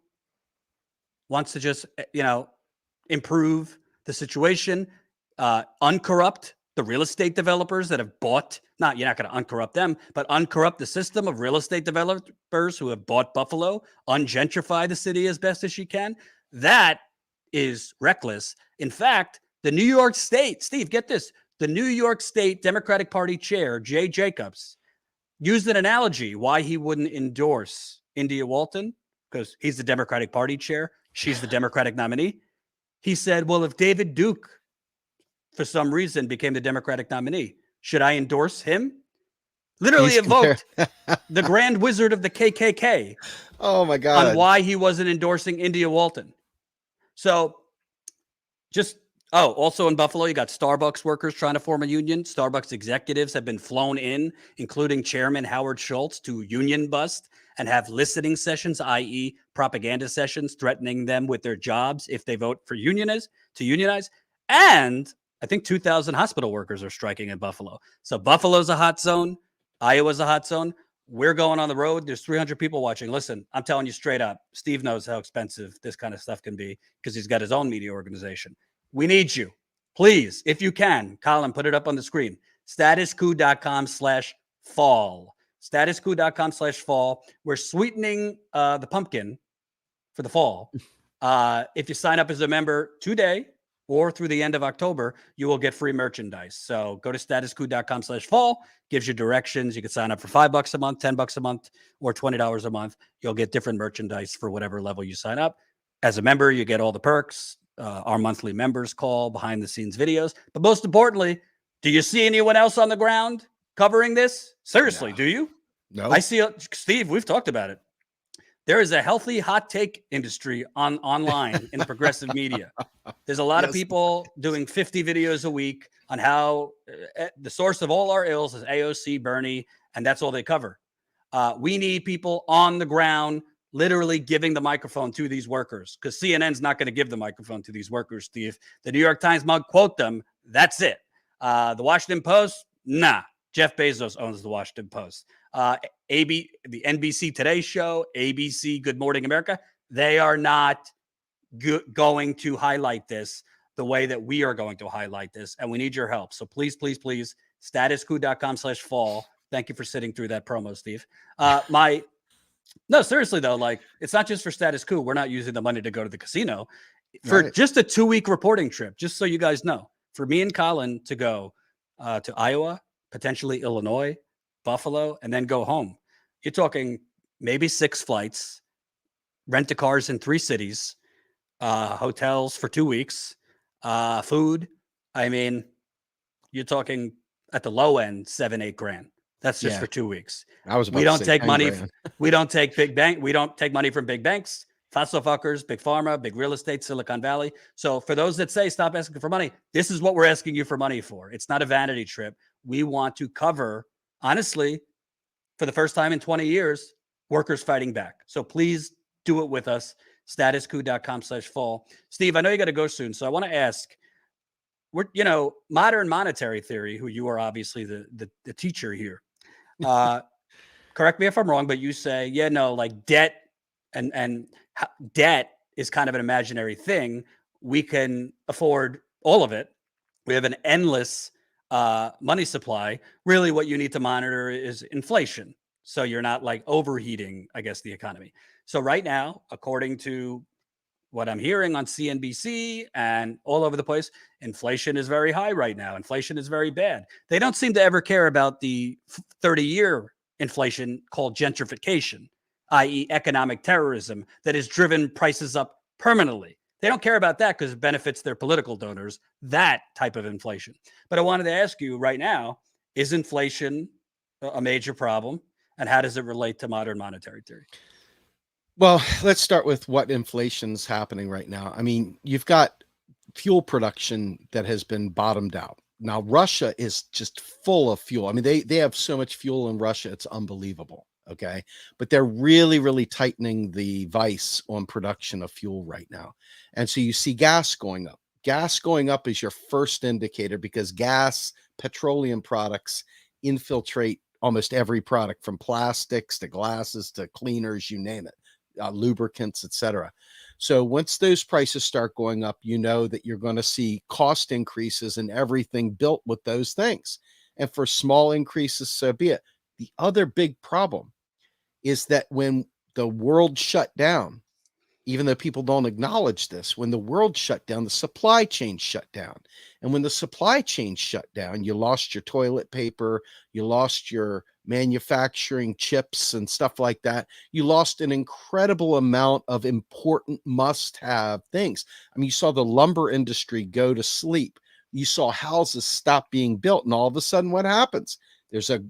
wants to just, improve the situation, uncorrupt the real estate developers that have bought, you're not going to uncorrupt them, but uncorrupt the system of real estate developers who have bought Buffalo, ungentrify the city as best as she can. That is reckless. In fact, the New York State, Steve, get this, the New York State Democratic Party chair, Jay Jacobs, used an analogy why he wouldn't endorse India Walton, because he's the Democratic Party chair. She's the Democratic nominee. He said, well, if David Duke, for some reason, became the Democratic nominee, should I endorse him? Literally evoked the Grand Wizard of the KKK.
Oh, my God.
On why he wasn't endorsing India Walton. So also in Buffalo, you got Starbucks workers trying to form a union. Starbucks executives have been flown in, including Chairman Howard Schultz, to union bust and have listening sessions, i.e. propaganda sessions, threatening them with their jobs if they vote for unionize. And I think 2,000 hospital workers are striking in Buffalo. So Buffalo's a hot zone. Iowa's a hot zone. We're going on the road. There's 300 people watching. Listen, I'm telling you straight up, Steve knows how expensive this kind of stuff can be because he's got his own media organization. We need you. Please, if you can, Colin, put it up on the screen. StatusCoup.com/fall. StatusCoup.com/fall. We're sweetening the pumpkin for the fall. If you sign up as a member today or through the end of October, you will get free merchandise. So go to StatusCoup.com/fall. Gives you directions. You can sign up for $5 a month, $10 a month, or $20 a month. You'll get different merchandise for whatever level you sign up. As a member, you get all the perks. our monthly members call, behind the scenes videos. But most importantly, do you see anyone else on the ground covering this? Seriously, do you?
No.
I see, Steve, we've talked about it. There is a healthy hot take industry online in progressive media. There's a lot of people doing 50 videos a week on how the source of all our ills is AOC, Bernie, and that's all they cover. We need people on the ground literally giving the microphone to these workers, because CNN's not going to give the microphone to these workers, Steve. The New York Times might quote them. That's it. The Washington Post, nah. Jeff Bezos owns the Washington Post. The NBC Today Show, ABC Good Morning America, they are not going to highlight this the way that we are going to highlight this, and we need your help. So please, please, please, statuscoup.com/fall. Thank you for sitting through that promo, Steve. No, seriously though, like, it's not just for Status Coup. We're not using the money to go to the casino for just a 2-week reporting trip. Just so you guys know, for me and Colin to go to Iowa, potentially Illinois, Buffalo, and then go home. You're talking maybe 6 flights, rent-a-cars in 3 cities, hotels for 2 weeks, food. I mean, you're talking at the low end, 7-8 grand. That's just for 2 weeks. We don't take money. We don't take big bank. We don't take money from big banks, fossil fuckers, big pharma, big real estate, Silicon Valley. So for those that say stop asking for money, this is what we're asking you for money for. It's not a vanity trip. We want to cover, honestly, for the first time in 20 years, workers fighting back. So please do it with us. Statuscoup.com/fall. Steve, I know you got to go soon, so I want to ask. Modern monetary theory, who you are obviously the teacher here. Correct me if I'm wrong, but you say, like debt and debt is kind of an imaginary thing. We can afford all of it. We have an endless money supply. Really, what you need to monitor is inflation. So you're not like overheating, I guess, the economy. So right now, according to what I'm hearing on CNBC and all over the place, inflation is very high right now. Inflation is very bad. They don't seem to ever care about the 30-year inflation called gentrification, i.e. economic terrorism that has driven prices up permanently. They don't care about that because it benefits their political donors, that type of inflation. But I wanted to ask you right now, is inflation a major problem? And how does it relate to modern monetary theory?
Well, let's start with what inflation's happening right now. I mean, you've got fuel production that has been bottomed out. Now, Russia is just full of fuel. I mean, they have so much fuel in Russia, it's unbelievable. Okay. But they're really, really tightening the vice on production of fuel right now. And so you see gas going up. Gas going up is your first indicator, because gas, petroleum products infiltrate almost every product, from plastics to glasses to cleaners, you name it. Lubricants, etc. So once those prices start going up, you know that you're going to see cost increases in everything built with those things. And for small increases, so be it. The other big problem is that when the world shut down, even though people don't acknowledge this, when the world shut down, the supply chain shut down. And when the supply chain shut down, you lost your toilet paper, you lost your manufacturing chips and stuff like that. You lost an incredible amount of important must-have things. I mean, you saw the lumber industry go to sleep. You saw houses stop being built. And all of a sudden, what happens? There's a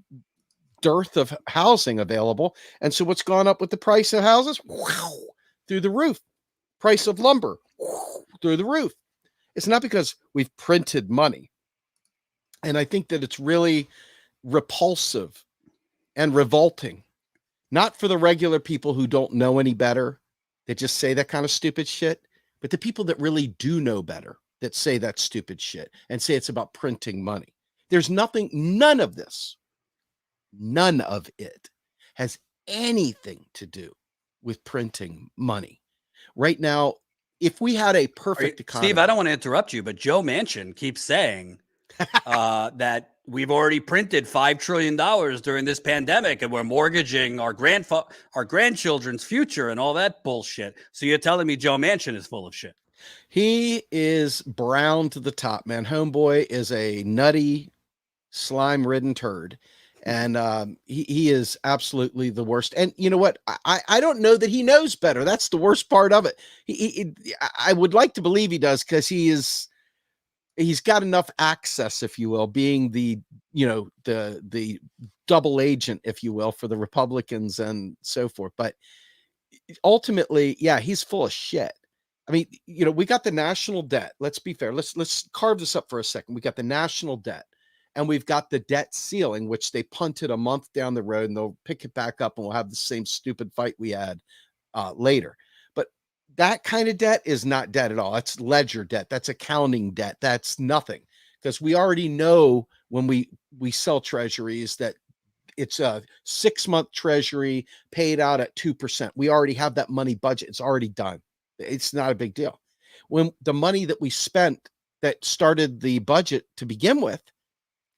dearth of housing available. And so what's gone up with the price of houses? Wow, through the roof. Price of lumber through the roof. It's not because we've printed money. And I think that it's really repulsive and revolting, not for the regular people who don't know any better, that just say that kind of stupid shit, but the people that really do know better, that say that stupid shit and say it's about printing money. There's nothing, none of this, none of it has anything to do with printing money. Right now, if we had a perfect economy.
Steve, I don't want to interrupt you, but Joe Manchin keeps saying that we've already printed $5 trillion during this pandemic, and we're mortgaging our grandchildren's future and all that bullshit. So you're telling me Joe Manchin is full of shit?
He is brown to the top, man. Homeboy is a nutty, slime-ridden turd. And he is absolutely the worst. And you know what? I don't know that he knows better. That's the worst part of it. I would like to believe he does, because he's got enough access, if you will, being the double agent, if you will, for the Republicans and so forth. But ultimately, yeah, he's full of shit. I mean, we got the national debt. Let's be fair. Let's carve this up for a second. We got the national debt, and we've got the debt ceiling, which they punted a month down the road, and they'll pick it back up, and we'll have the same stupid fight we had later. But that kind of debt is not debt at all. That's ledger debt. That's accounting debt. That's nothing, because we already know when we sell treasuries that it's a 6-month treasury paid out at 2%. We already have that money budget. It's already done. It's not a big deal. When the money that we spent that started the budget to begin with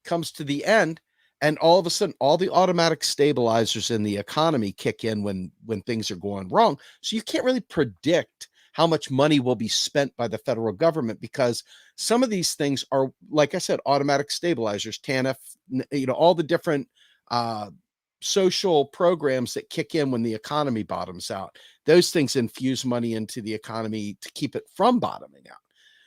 comes to the end, and all of a sudden all the automatic stabilizers in the economy kick in when things are going wrong. So you can't really predict how much money will be spent by the federal government, because some of these things are, like I said, automatic stabilizers, TANF, all the different social programs that kick in when the economy bottoms out. Those things infuse money into the economy to keep it from bottoming out.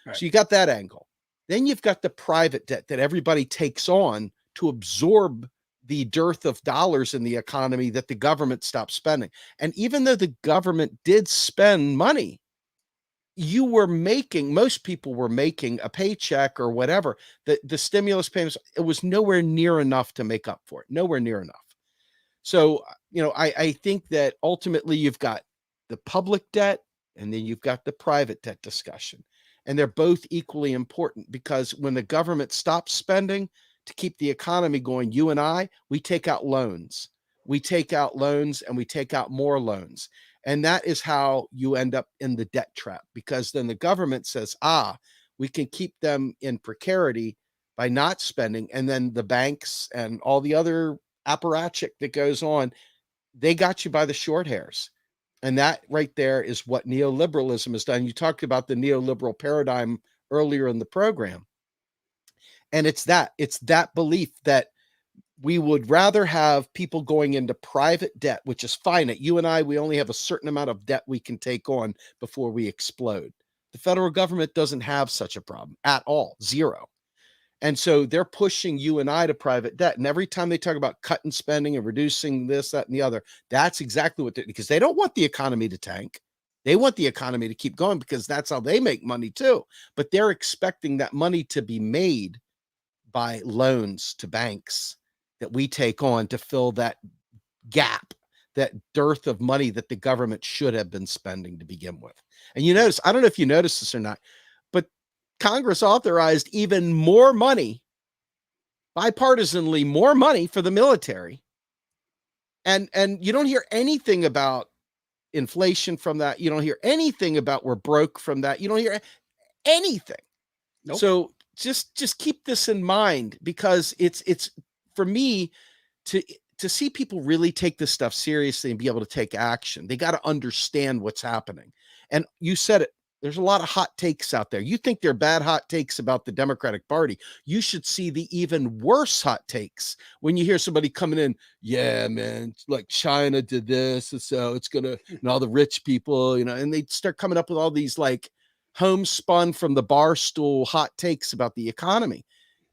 Right. So you got that angle. Then you've got the private debt that everybody takes on to absorb the dearth of dollars in the economy that the government stopped spending. And even though the government did spend money, most people were making a paycheck or whatever. The stimulus payments, it was nowhere near enough to make up for it. Nowhere near enough. So, I think that ultimately you've got the public debt, and then you've got the private debt discussion. And they're both equally important, because when the government stops spending to keep the economy going, you and we take out loans. We take out loans, and we take out more loans. And that is how you end up in the debt trap, because then the government says, we can keep them in precarity by not spending. And then the banks and all the other apparatchik that goes on, they got you by the short hairs. And that right there is what neoliberalism has done. You talked about the neoliberal paradigm earlier in the program. And it's that belief that we would rather have people going into private debt, which is finite. You and we only have a certain amount of debt we can take on before we explode. The federal government doesn't have such a problem at all, zero. And so they're pushing you and to private debt. And every time they talk about cutting spending and reducing this, that, and the other, that's exactly what because they don't want the economy to tank. They want the economy to keep going, because that's how they make money too. But they're expecting that money to be made by loans to banks that we take on to fill that gap, that dearth of money that the government should have been spending to begin with. And you notice, I don't know if you noticed this or not, but Congress authorized even more money, bipartisanly more money for the military. And you don't hear anything about inflation from that. You don't hear anything about we're broke from that. You don't hear anything. Nope. So just keep this in mind, because it's for me to see people really take this stuff seriously and be able to take action. They got to understand what's happening. And you said it, there's a lot of hot takes out there. You think they're bad hot takes about the Democratic Party. You should see the even worse hot takes when you hear somebody coming in, yeah, man, like China did this, and so it's gonna, and all the rich people, and they start coming up with all these like homespun from the bar stool hot takes about the economy.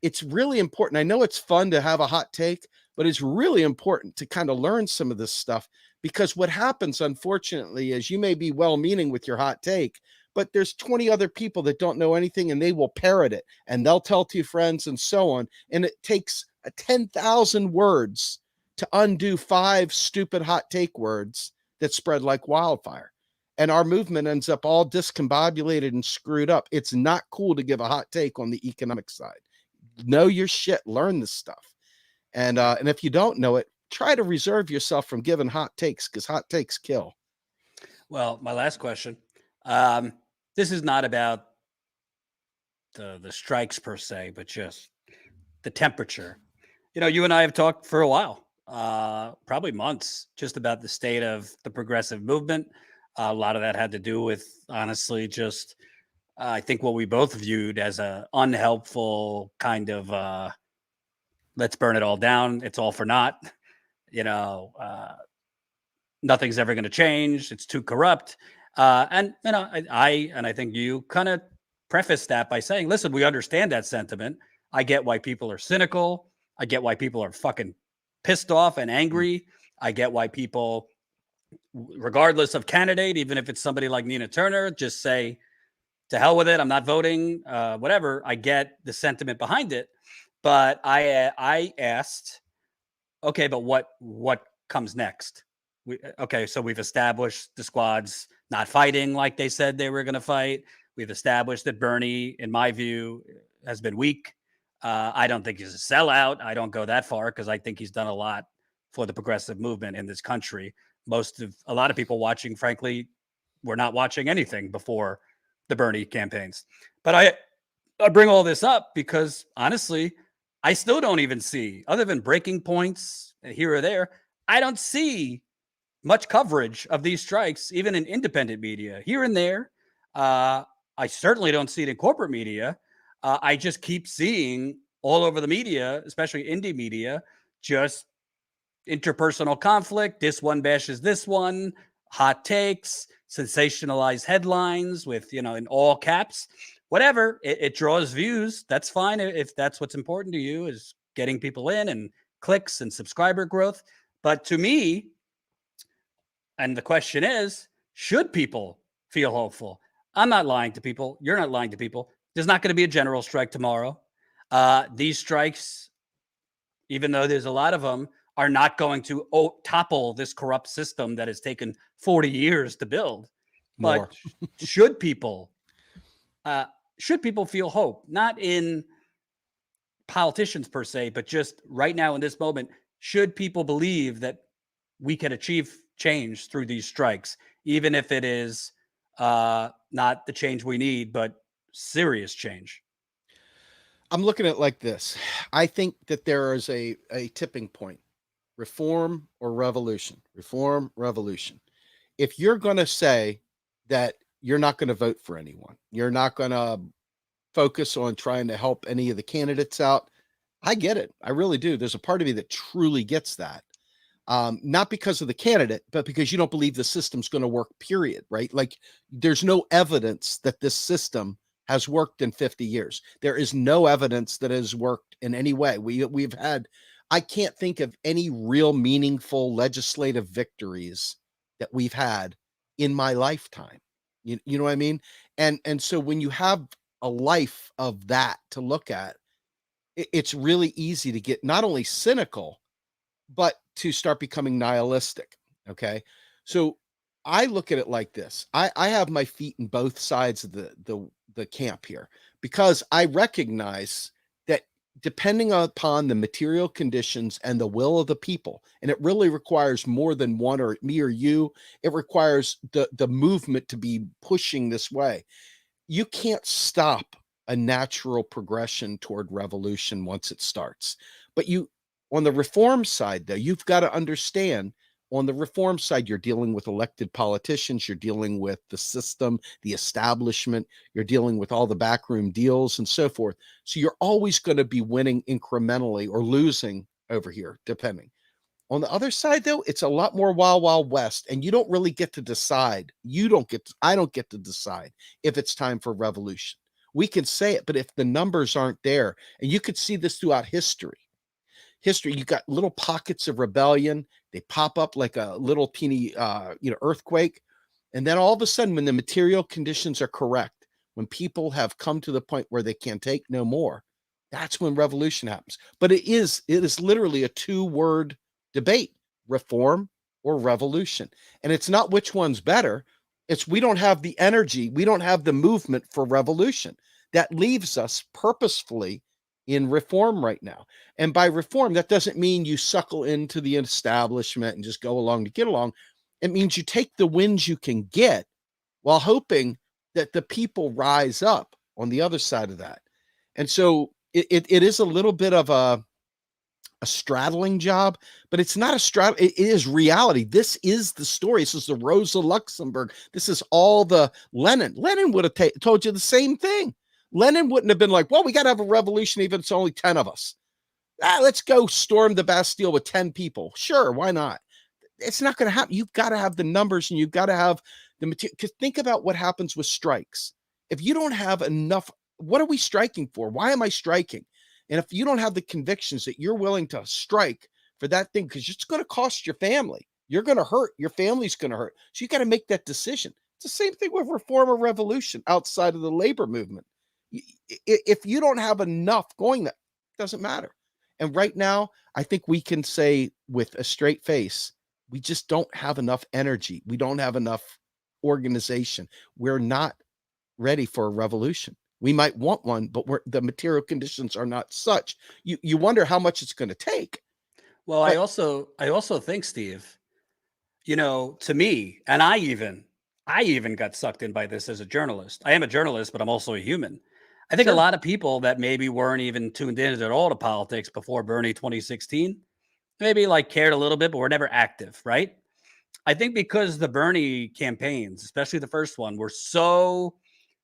It's really important. I know it's fun to have a hot take, but it's really important to kind of learn some of this stuff, because what happens, unfortunately, is you may be well-meaning with your hot take, but there's 20 other people that don't know anything, and they will parrot it, and they'll tell 2 friends and so on. And it takes 10,000 words to undo 5 stupid hot take words that spread like wildfire. And our movement ends up all discombobulated and screwed up. It's not cool to give a hot take on the economic side. Know your shit, learn this stuff. And if you don't know it, try to reserve yourself from giving hot takes, because hot takes kill.
Well, my last question. This is not about the strikes per se, but just the temperature. You and I have talked for a while, probably months, just about the state of the progressive movement. A lot of that had to do with, honestly, just I think what we both viewed as a unhelpful kind of let's burn it all down. It's all for naught. Nothing's ever going to change. It's too corrupt. And I think you kind of preface that by saying, listen, we understand that sentiment. I get why people are cynical. I get why people are fucking pissed off and angry. I get why people, regardless of candidate, even if it's somebody like Nina Turner, just say, to hell with it. I'm not voting, whatever. I get the sentiment behind it. But I asked, okay, but what comes next? So we've established the squads not fighting like they said they were going to fight. We've established that Bernie, in my view, has been weak. I don't think he's a sellout. I don't go that far because I think he's done a lot for the progressive movement in this country. A lot of people watching, frankly, were not watching anything before the Bernie campaigns. But I bring all this up because, honestly, I still don't even see, other than breaking points here or there, I don't see much coverage of these strikes, even in independent media, here and there. I certainly don't see it in corporate media. I just keep seeing all over the media, especially indie media, just interpersonal conflict. This one bashes this one, hot takes, sensationalized headlines with, in all caps, whatever. It draws views. That's fine. If that's what's important to you, is getting people in and clicks and subscriber growth. But to me, and the question is, should people feel hopeful? I'm not lying to people. You're not lying to people. There's not going to be a general strike tomorrow. These strikes, even though there's a lot of them, are not going to topple this corrupt system that has taken 40 years to build.
More.
But should people feel hope? Not in politicians per se, but just right now in this moment, should people believe that we can achieve change through these strikes, even if it is not the change we need, but serious change?
I'm looking at it like this. I think that there is a tipping point. Reform or revolution. Reform, revolution. If you're going to say that you're not going to vote for anyone, you're not going to focus on trying to help any of the candidates out, I get it. I really do. There's a part of me that truly gets that. Not because of the candidate, but because you don't believe the system's going to work, period, right? Like, there's no evidence that this system has worked in 50 years. There is no evidence that has worked in any way. We've had, I can't think of any real meaningful legislative victories that we've had in my lifetime. You know what I mean? And so when you have a life of that to look at, it's really easy to get not only cynical, but to start becoming nihilistic. Okay. So I look at it like this. I have my feet in both sides of the camp here, because I recognize that depending upon the material conditions and the will of the people, and it really requires more than one or me or you, it requires the movement to be pushing this way. You can't stop a natural progression toward revolution once it starts. But on the reform side, though, you've got to understand, on the reform side, you're dealing with elected politicians, you're dealing with the system, the establishment, you're dealing with all the backroom deals and so forth. So you're always going to be winning incrementally or losing over here, depending. On the other side, though, it's a lot more wild, wild west, and you don't really get to decide. I don't get to decide if it's time for revolution. We can say it, but if the numbers aren't there, and you could see this throughout history, you got little pockets of rebellion. They pop up like a little teeny, earthquake. And then all of a sudden, when the material conditions are correct, when people have come to the point where they can take no more, that's when revolution happens. But it is literally a 2-word debate: reform or revolution. And it's not which one's better. It's, we don't have the energy. We don't have the movement for revolution. That leaves us purposefully in reform right now. And by reform, that doesn't mean you suckle into the establishment and just go along to get along. It means you take the wins you can get while hoping that the people rise up on the other side of that. And so it is a little bit of a straddling job, but it's not a straddle. It is reality. This is the story. This is the Rosa Luxemburg. This is all the Lenin. Lenin would have told you the same thing. Lenin wouldn't have been like, well, we got to have a revolution even if it's only 10 of us. let's go storm the Bastille with 10 people. Sure, why not? It's not going to happen. You've got to have the numbers, and you've got to have the material. Because think about what happens with strikes. If you don't have enough, what are we striking for? Why am I striking? And if you don't have the convictions that you're willing to strike for that thing, because it's going to cost your family, you're going to hurt, your family's going to hurt. So you got to make that decision. It's the same thing with reform or revolution outside of the labor movement. If you don't have enough going, that doesn't matter. And right now, I think we can say with a straight face, we just don't have enough energy. We don't have enough organization. We're not ready for a revolution. We might want one, but the material conditions are not such. You wonder how much it's going to take.
Well, I also think, Steve, to me, and I even got sucked in by this as a journalist. I am a journalist, but I'm also a human. I think a lot of people that maybe weren't even tuned in at all to politics before Bernie 2016, maybe cared a little bit, but were never active, right? I think because the Bernie campaigns, especially the first one, were so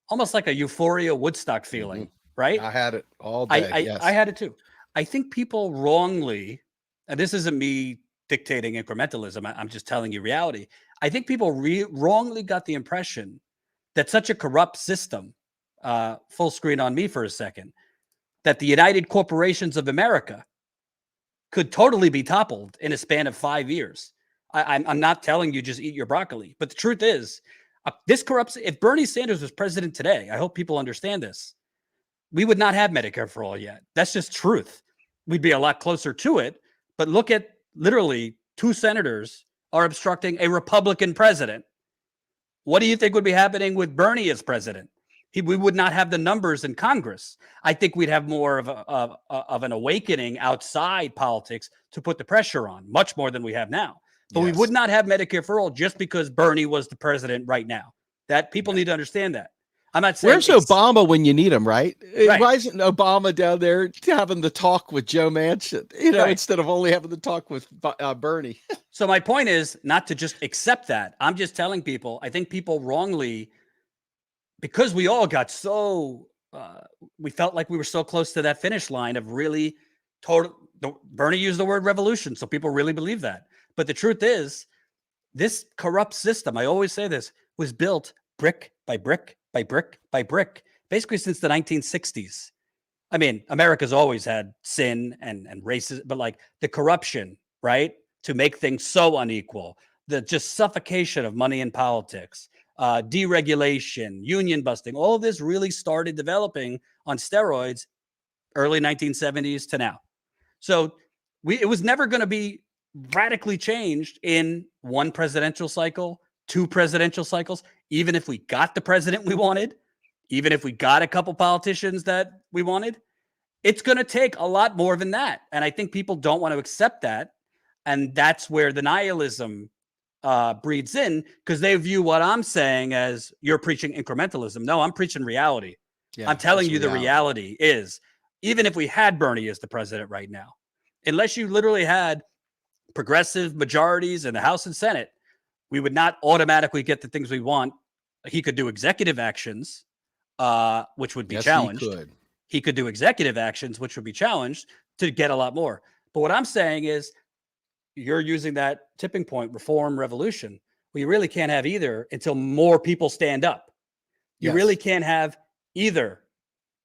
almost like a Euphoria Woodstock feeling, right?
I had it all day. Yes.
I had it too. I think people wrongly, and this isn't me dictating incrementalism, I'm just telling you reality. I think people wrongly got the impression that such a corrupt system, full screen on me for a second, that the United Corporations of America could totally be toppled in a span of 5 years. I'm not telling you just eat your broccoli, but the truth is, this corrupts. If Bernie Sanders was president today, I hope people understand this, we would not have Medicare for all yet. That's just truth. We'd be a lot closer to it. But look at literally 2 senators are obstructing a Republican president. What do you think would be happening with Bernie as president? We would not have the numbers in Congress. I think we'd have more of an awakening outside politics to put the pressure on, much more than we have now. But we would not have Medicare for all just because Bernie was the president right now. That people need to understand that. I'm not saying
where's Obama when you need him, right?
Right.
Why isn't Obama down there having the talk with Joe Manchin, instead of only having the talk with Bernie?
So my point is not to just accept that. I'm just telling people, I think people wrongly, because we all got so, we felt like we were so close to that finish line of really Bernie used the word revolution. So people really believe that. But the truth is, this corrupt system, I always say this, was built brick by brick by brick by brick, basically since the 1960s. I mean, America's always had sin and racism, but the corruption, right? To make things so unequal, the just suffocation of money in politics, deregulation, union busting, all of this really started developing on steroids early 1970s to now. So it was never going to be radically changed in 1 presidential cycle, 2 presidential cycles. Even if we got the president we wanted, even if we got a couple politicians that we wanted, it's going to take a lot more than that. And I think people don't want to accept that. And that's where the nihilism breeds in, because they view what I'm saying as you're preaching incrementalism. No, I'm preaching reality. Yeah, I'm telling you the reality is, even if we had Bernie as the president right now, unless you literally had progressive majorities in the House and Senate, we would not automatically get the things we want. He could do executive actions, which would be challenged. He could do executive actions, which would be challenged to get a lot more. But what I'm saying is, you're using that tipping point, reform, revolution. Well, you really can't have either until more people stand up. You really can't have either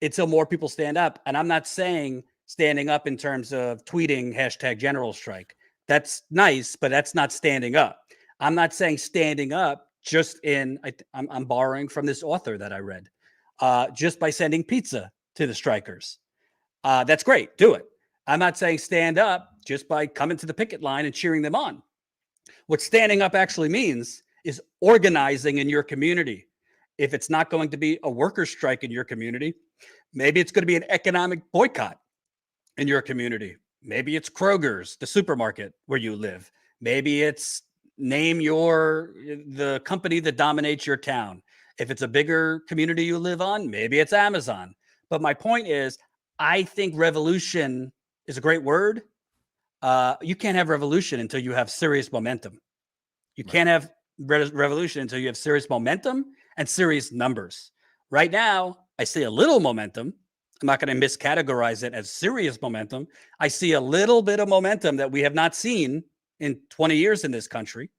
until more people stand up. And I'm not saying standing up in terms of tweeting #general strike. That's nice, but that's not standing up. I'm not saying standing up just I'm borrowing from this author that I read, just by sending pizza to the strikers. That's great. Do it. I'm not saying stand up just by coming to the picket line and cheering them on. What standing up actually means is organizing in your community. If it's not going to be a worker strike in your community, maybe it's going to be an economic boycott in your community. Maybe it's Kroger's, the supermarket where you live. Maybe it's name the company that dominates your town. If it's a bigger community you live on, maybe it's Amazon. But my point is, I think revolution is a great word. You can't have revolution until you have serious momentum. You can't have revolution until you have serious momentum and serious numbers. Right now, I see a little momentum. I'm not going to miscategorize it as serious momentum. I see a little bit of momentum that we have not seen in 20 years in this country.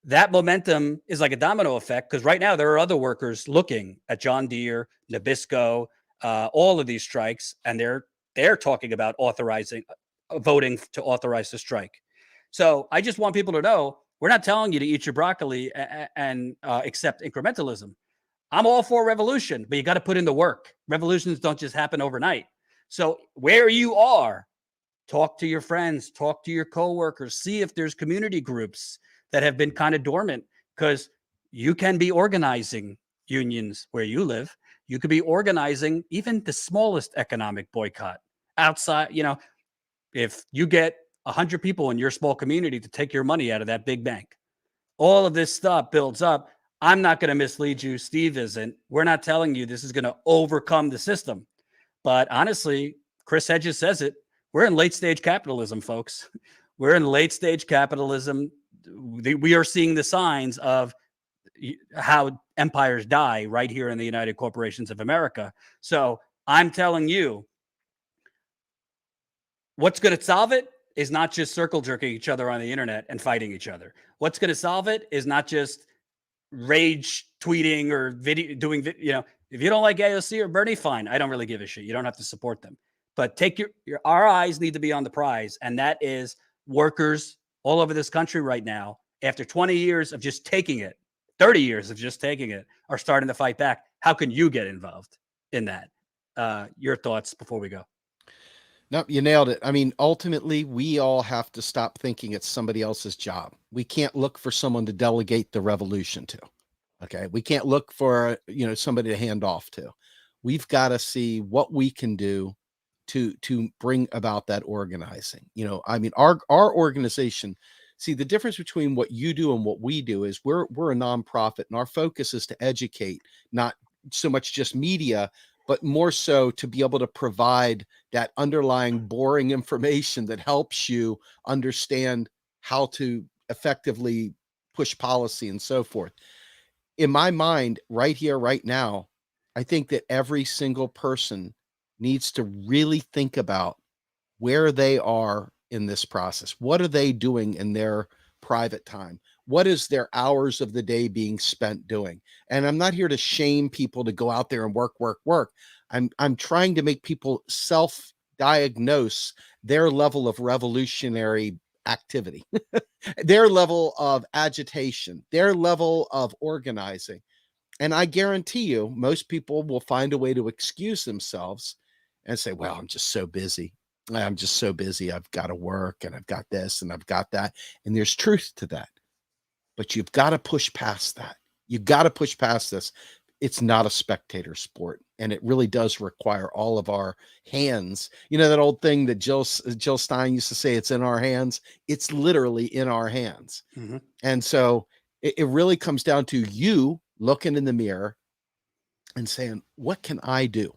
That momentum is like a domino effect, because right now there are other workers looking at John Deere, Nabisco, all of these strikes, and they're talking about voting to authorize the strike. So I just want people to know, we're not telling you to eat your broccoli and accept incrementalism. I'm all for revolution, but you got to put in the work. Revolutions don't just happen overnight. So where you are, talk to your friends, talk to your coworkers, see if there's community groups that have been kind of dormant, because you can be organizing unions where you live. You could be organizing even the smallest economic boycott outside. If you get 100 people in your small community to take your money out of that big bank, all of this stuff builds up. I'm not going to mislead you. Steve isn't. We're not telling you this is going to overcome the system. But honestly, Chris Hedges says it. We're in late stage capitalism, folks. We're in late stage capitalism. We are seeing the signs of how empires die right here in the United Corporations of America. So I'm telling you, what's going to solve it is not just circle jerking each other on the internet and fighting each other. What's going to solve it is not just rage tweeting or doing, if you don't like AOC or Bernie, fine. I don't really give a shit. You don't have to support them, but our eyes need to be on the prize. And that is workers all over this country right now, after 20 years of just taking it, 30 years of just taking it, are starting to fight back. How can you get involved in that? Your thoughts before we go.
No, you nailed it. I mean, ultimately, we all have to stop thinking it's somebody else's job. We can't look for someone to delegate the revolution to. Okay. We can't look for, somebody to hand off to. We've got to see what we can do to bring about that organizing. I mean, our organization, see, the difference between what you do and what we do is we're a nonprofit, and our focus is to educate, not so much just media, but more so to be able to provide that underlying boring information that helps you understand how to effectively push policy and so forth. In my mind, right here, right now, I think that every single person needs to really think about where they are in this process. What are they doing in their private time? What is their hours of the day being spent doing? And I'm not here to shame people to go out there and work. I'm trying to make people self-diagnose their level of revolutionary activity, their level of agitation, their level of organizing. And I guarantee you, most people will find a way to excuse themselves and say, well, I'm just so busy. I've got to work, and I've got this and I've got that. And there's truth to that. But you've got to push past that. You've got to push past this. It's not a spectator sport, and it really does require all of our hands. That old thing that Jill Stein used to say, it's in our hands. It's literally in our hands. Mm-hmm. And so it really comes down to you looking in the mirror and saying, what can I do?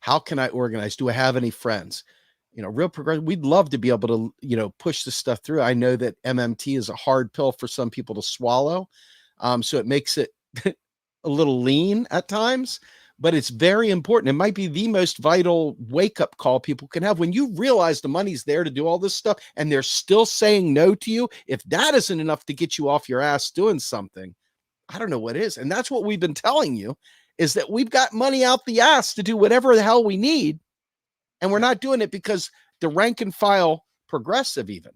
How can I organize? Do I have any friends? Real progressive. We'd love to be able to, push this stuff through. I know that MMT is a hard pill for some people to swallow. So it makes it a little lean at times, but it's very important. It might be the most vital wake-up call people can have when you realize the money's there to do all this stuff and they're still saying no to you. If that isn't enough to get you off your ass doing something, I don't know what is. And that's what we've been telling you, is that we've got money out the ass to do whatever the hell we need. And we're not doing it because the rank and file progressive even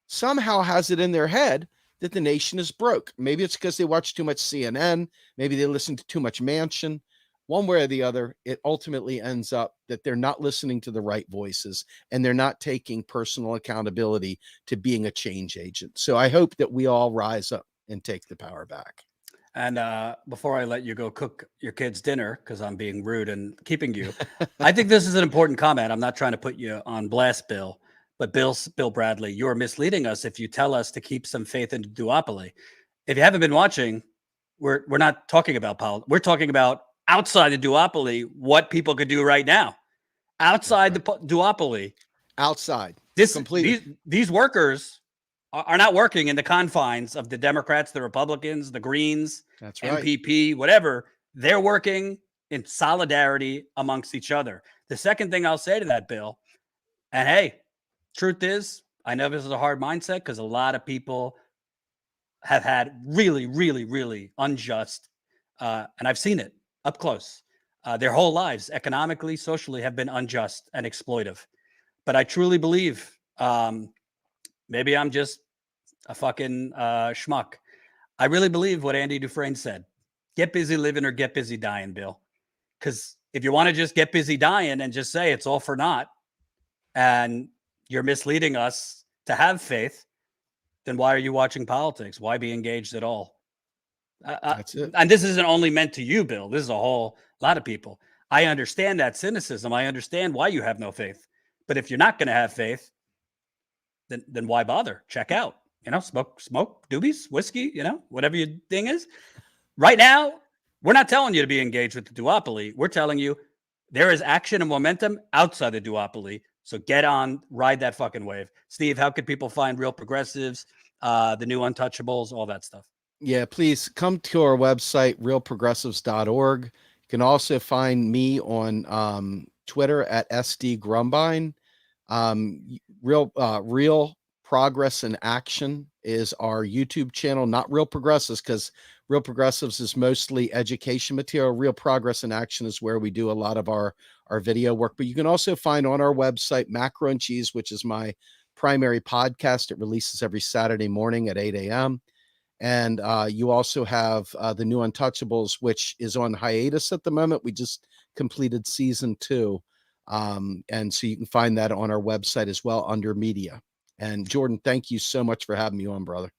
somehow has it in their head that the nation is broke. Maybe it's because they watch too much CNN. Maybe they listen to too much Manchin. One way or the other, it ultimately ends up that they're not listening to the right voices, and they're not taking personal accountability to being a change agent. So I hope that we all rise up and take the power back.
And before I let you go cook your kids' dinner, because I'm being rude and keeping you, I think this is an important comment. I'm not trying to put you on blast, Bill, but Bill Bradley, you're misleading us if you tell us to keep some faith in duopoly. If you haven't been watching, we're not talking about politics. We're talking about outside the duopoly, what people could do right now. Outside the duopoly.
Outside.
These workers are not working in the confines of the Democrats, the Republicans, the Greens,
that's right.
MPP, whatever. They're working in solidarity amongst each other. The second thing I'll say to that, Bill, and hey, truth is, I know this is a hard mindset because a lot of people have had really, really, really unjust, and I've seen it up close. Their whole lives, economically, socially, have been unjust and exploitive. But I truly believe, maybe I'm just a fucking schmuck. I really believe what Andy Dufresne said. Get busy living or get busy dying, Bill. Because if you want to just get busy dying and just say it's all for naught, and you're misleading us to have faith, then why are you watching politics? Why be engaged at all?
That's it.
And this isn't only meant to you, Bill. This is a whole lot of people. I understand that cynicism. I understand why you have no faith. But if you're not going to have faith, then why bother? Check out. Smoke doobies, whiskey, whatever your thing is. Right now, we're not telling you to be engaged with the duopoly. We're telling you there is action and momentum outside the duopoly. So get on, ride that fucking wave. Steve, how could people find Real Progressives, the new Untouchables, all that stuff?
Yeah, please come to our website, realprogressives.org. You can also find me on Twitter at SD Grumbine. Real Progress in Action is our YouTube channel, not Real Progressives, because Real Progressives is mostly education material. Real Progress in Action is where we do a lot of our video work. But you can also find on our website Macro and Cheese, which is my primary podcast. It releases every Saturday morning at 8 a.m. And you also have the new Untouchables, which is on hiatus at the moment. We just completed season 2. And so you can find that on our website as well under media. And Jordan, thank you so much for having me on, brother.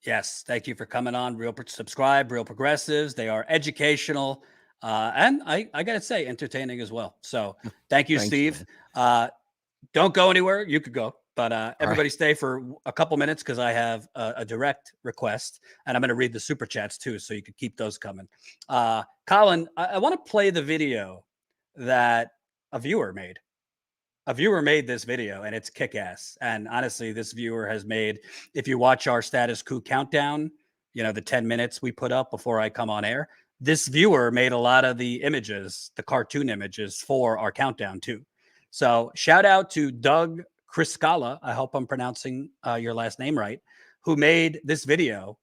Yes, thank you for coming on. Subscribe, Real Progressives. They are educational and I got to say, entertaining as well. So thank you, Steve. Don't go anywhere. You could go, but everybody stay for a couple minutes because I have a direct request, and I'm going to read the super chats too, so you could keep those coming. Colin, I want to play the video that a viewer made. A viewer made this video, and it's kick-ass. And honestly, this viewer has made, if you watch our Status Coup countdown, the 10 minutes we put up before I come on air, this viewer made a lot of the images, the cartoon images for our countdown too. So shout out to Doug Criscala, I hope I'm pronouncing your last name right, who made this video,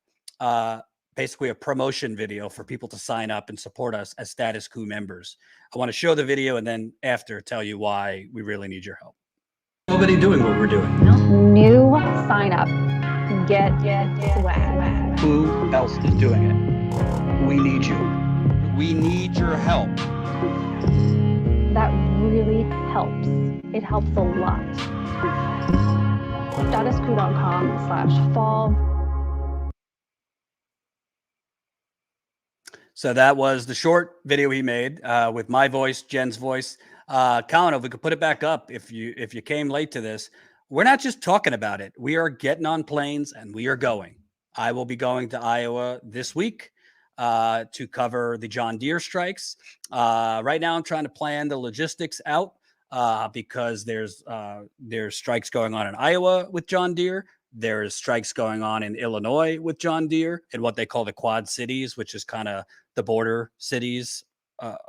basically a promotion video for people to sign up and support us as Status Coup members. I want to show the video and then after tell you why we really need your help. Nobody doing what we're doing.
New sign up. Get swag.
Who else is doing it? We need you. We need your help.
That really helps. It helps a lot. StatusCoup.com/fall.
So that was the short video he made with my voice, Jen's voice. Colin, if we could put it back up, if you came late to this, we're not just talking about it. We are getting on planes and we are going. I will be going to Iowa this week to cover the John Deere strikes. Right now, I'm trying to plan the logistics out because there's strikes going on in Iowa with John Deere. There's strikes going on in Illinois with John Deere in what they call the Quad Cities, which is kind of the border cities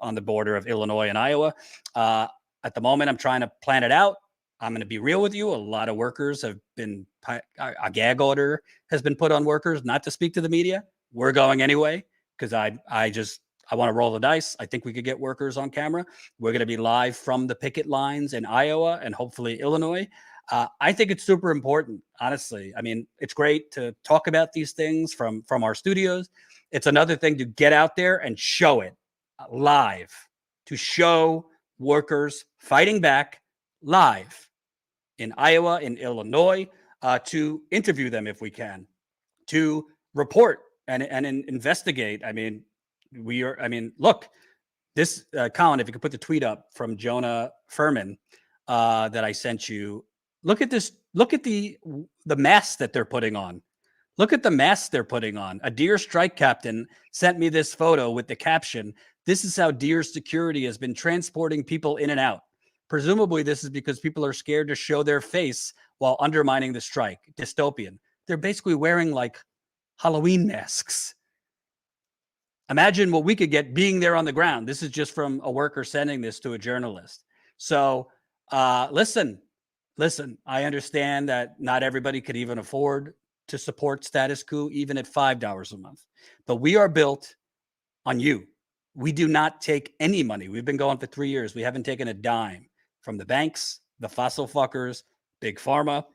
on the border of Illinois and Iowa. At the moment, I'm trying to plan it out. I'm going to be real with you. A lot of workers have been, a gag order has been put on workers not to speak to the media. We're going anyway because I want to roll the dice. I think we could get workers on camera. We're going to be live from the picket lines in Iowa and hopefully Illinois. I think it's super important, honestly. I mean, it's great to talk about these things from our studios. It's another thing to get out there and show it live, to show workers fighting back live in Iowa, in Illinois, to interview them if we can, to report and investigate. I mean, look, this, Colin, if you could put the tweet up from Jonah Furman that I sent you. Look at this. Look at the masks that they're putting on. Look at the masks they're putting on. A Deere strike captain sent me this photo with the caption, "This is how Deere security has been transporting people in and out. Presumably, this is because people are scared to show their face while undermining the strike." Dystopian. They're basically wearing like Halloween masks. Imagine what we could get being there on the ground. This is just from a worker sending this to a journalist. So listen, I understand that not everybody could even afford to support Status Coup, even at $5 a month. But we are built on you. We do not take any money. We've been going for 3 years. We haven't taken a dime from the banks, the fossil fuckers, big pharma,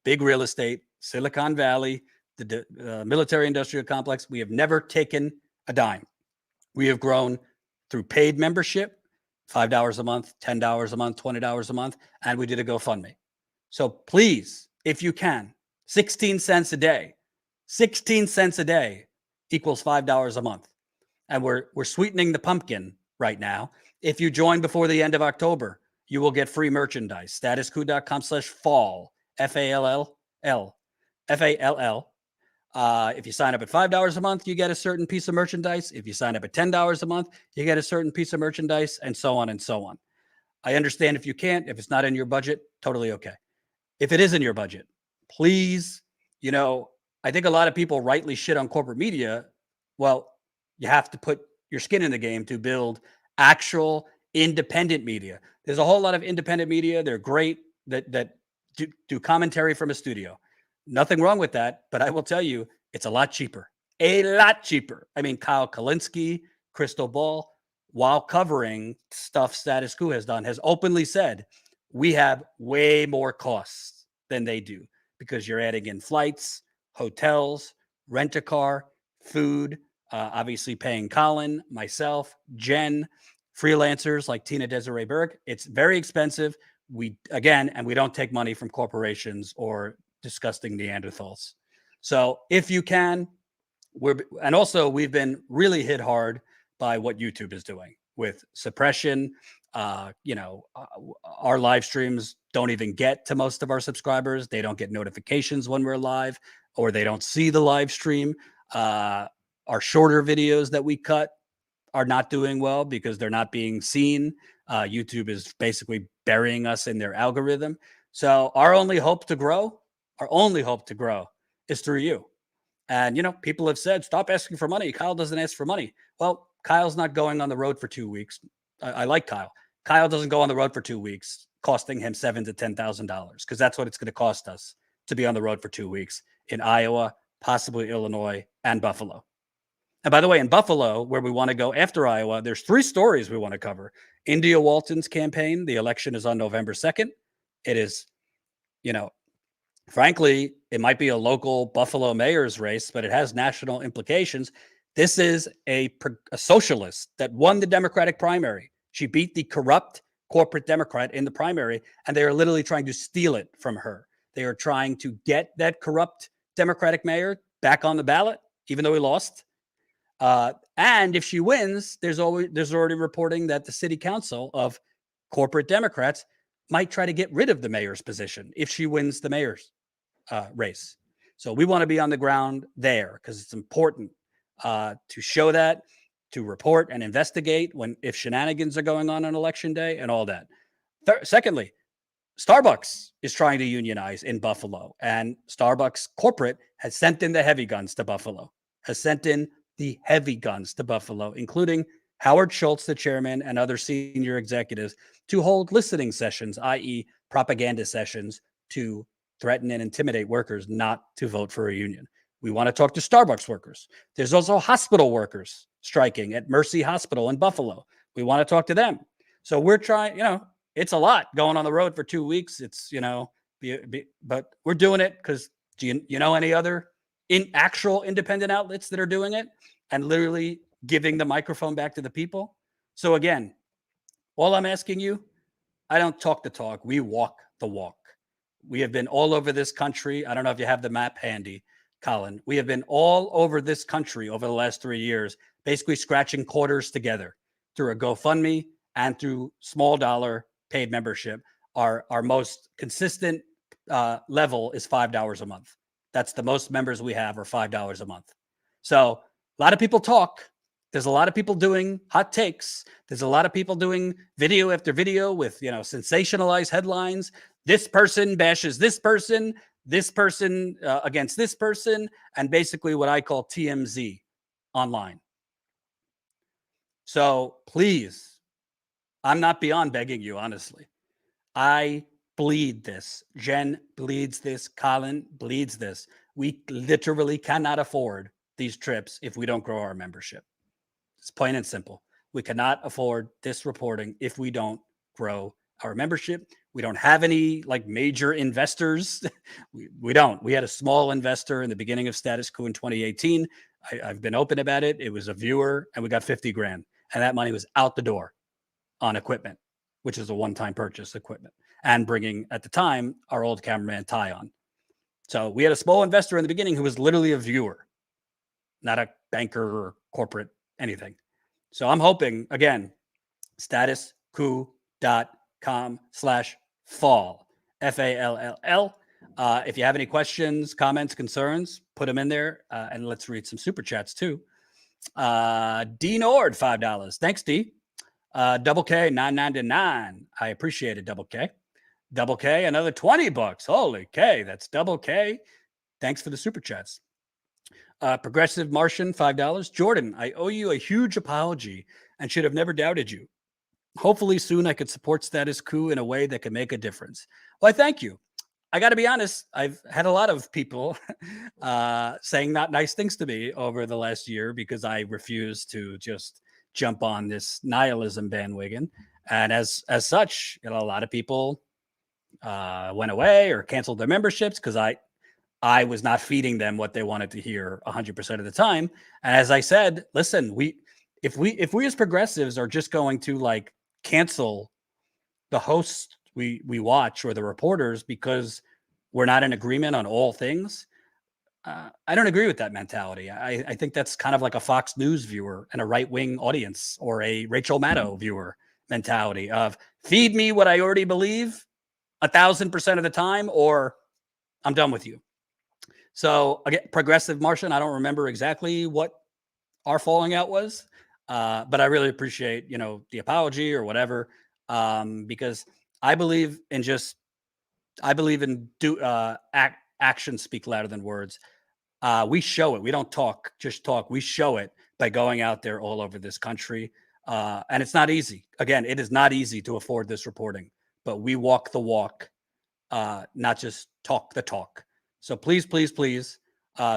big real estate, Silicon Valley, the military industrial complex. We have never taken a dime. We have grown through paid membership, $5 a month, $10 a month, $20 a month, and we did a GoFundMe. So please, if you can, 16 cents a day, 16 cents a day equals $5 a month. And we're sweetening the pumpkin right now. If you join before the end of October, you will get free merchandise. StatusCoup.com/fall, FALL. If you sign up at $5 a month, you get a certain piece of merchandise. If you sign up at $10 a month, you get a certain piece of merchandise, and so on and so on. I understand if you can't, if it's not in your budget, totally okay. If it is in your budget, please, I think a lot of people rightly shit on corporate media. Well, you have to put your skin in the game to build actual independent media. There's a whole lot of independent media. They're great that do commentary from a studio. Nothing wrong with that, but I will tell you, it's a lot cheaper. A lot cheaper. I mean, Kyle Kalinske, Crystal Ball, while covering stuff Status Coup has done, has openly said, we have way more costs than they do because you're adding in flights, hotels, rent-a-car, food, obviously paying Colin, myself, Jen, freelancers like Tina Desiree Berg. It's very expensive. We don't take money from corporations or disgusting Neanderthals. So if you can, we've been really hit hard by what YouTube is doing with suppression. Our live streams don't even get to most of our subscribers. They don't get notifications when we're live, or they don't see the live stream. Our shorter videos that we cut are not doing well because they're not being seen. YouTube is basically burying us in their algorithm. So our only hope to grow is through you. And, people have said, stop asking for money. Kyle doesn't ask for money. Well, Kyle's not going on the road for 2 weeks. I like Kyle. Kyle doesn't go on the road for 2 weeks, costing him $7,000 to $10,000, because that's what it's going to cost us to be on the road for 2 weeks in Iowa, possibly Illinois, and Buffalo. And by the way, in Buffalo, where we want to go after Iowa, there's 3 stories we want to cover. India Walton's campaign. The election is on November 2nd. It is, frankly, it might be a local Buffalo mayor's race, but it has national implications. This is a socialist that won the Democratic primary. She beat the corrupt corporate Democrat in the primary, and they are literally trying to steal it from her. They are trying to get that corrupt Democratic mayor back on the ballot, even though he lost. And if she wins, there's already reporting that the city council of corporate Democrats might try to get rid of the mayor's position if she wins the mayor's race. So we want to be on the ground there because it's important to show that, to report and investigate if shenanigans are going on election day and all that. Secondly, Starbucks is trying to unionize in Buffalo, and Starbucks corporate has sent in the heavy guns to Buffalo, including Howard Schultz, the chairman, and other senior executives, to hold listening sessions, i.e. propaganda sessions, to threaten and intimidate workers not to vote for a union. We want to talk to Starbucks workers. There's also hospital workers striking at Mercy Hospital in Buffalo. We want to talk to them. So we're trying, it's a lot going on the road for 2 weeks. It's, but we're doing it because do you know any other actual independent outlets that are doing it and literally giving the microphone back to the people? So again, all I'm asking you, I don't talk the talk. We walk the walk. We have been all over this country. I don't know if you have the map handy, Colin. We have been all over this country over the last 3 years, basically scratching quarters together through a GoFundMe and through small dollar paid membership. Our most consistent level is $5 a month. That's the most members we have are $5 a month. So a lot of people talk. There's a lot of people doing hot takes. There's a lot of people doing video after video with, sensationalized headlines. This person bashes this person against this person, and basically what I call TMZ online. So please, I'm not beyond begging you, honestly. I bleed this. Jen bleeds this. Colin bleeds this. We literally cannot afford these trips if we don't grow our membership. It's plain and simple. We cannot afford this reporting if we don't grow our membership. We don't have any like major investors. we don't. We had a small investor in the beginning of Status Coup in 2018. I've been open about it. It was a viewer, and we got 50 grand. And that money was out the door on equipment, which is a one-time purchase equipment, and bringing, at the time, our old cameraman Ty on. So we had a small investor in the beginning who was literally a viewer, not a banker or corporate anything. So I'm hoping, again, statuscoup.com/fall, FALLL. If you have any questions, comments, concerns, put them in there, and let's read some super chats too. D Nord, $5. Thanks, D. Double K, $9.99. I appreciate it, Double K. Double K, another $20. Holy K, that's Double K. Thanks for the super chats. Progressive Martian, $5. Jordan, I owe you a huge apology and should have never doubted you. Hopefully soon I could support Status Coup in a way that could make a difference. Well, I thank you. I got to be honest, I've had a lot of people saying not nice things to me over the last year because I refuse to just jump on this nihilism bandwagon. And as such, a lot of people went away or canceled their memberships because I was not feeding them what they wanted to hear 100% of the time. And as I said, listen, if we as progressives are just going to like cancel the hosts we watch or the reporters because we're not in agreement on all things, I don't agree with that mentality. I think that's kind of like a Fox News viewer and a right-wing audience or a Rachel Maddow viewer mentality of feed me what I already believe 1,000% of the time, or I'm done with you. So again, Progressive Martian, I don't remember exactly what our falling out was, but I really appreciate, the apology or whatever, because I believe in actions speak louder than words. We show it. We don't just talk. We show it by going out there all over this country. And it's not easy. Again, it is not easy to afford this reporting, but we walk the walk, not just talk the talk. So please, please, please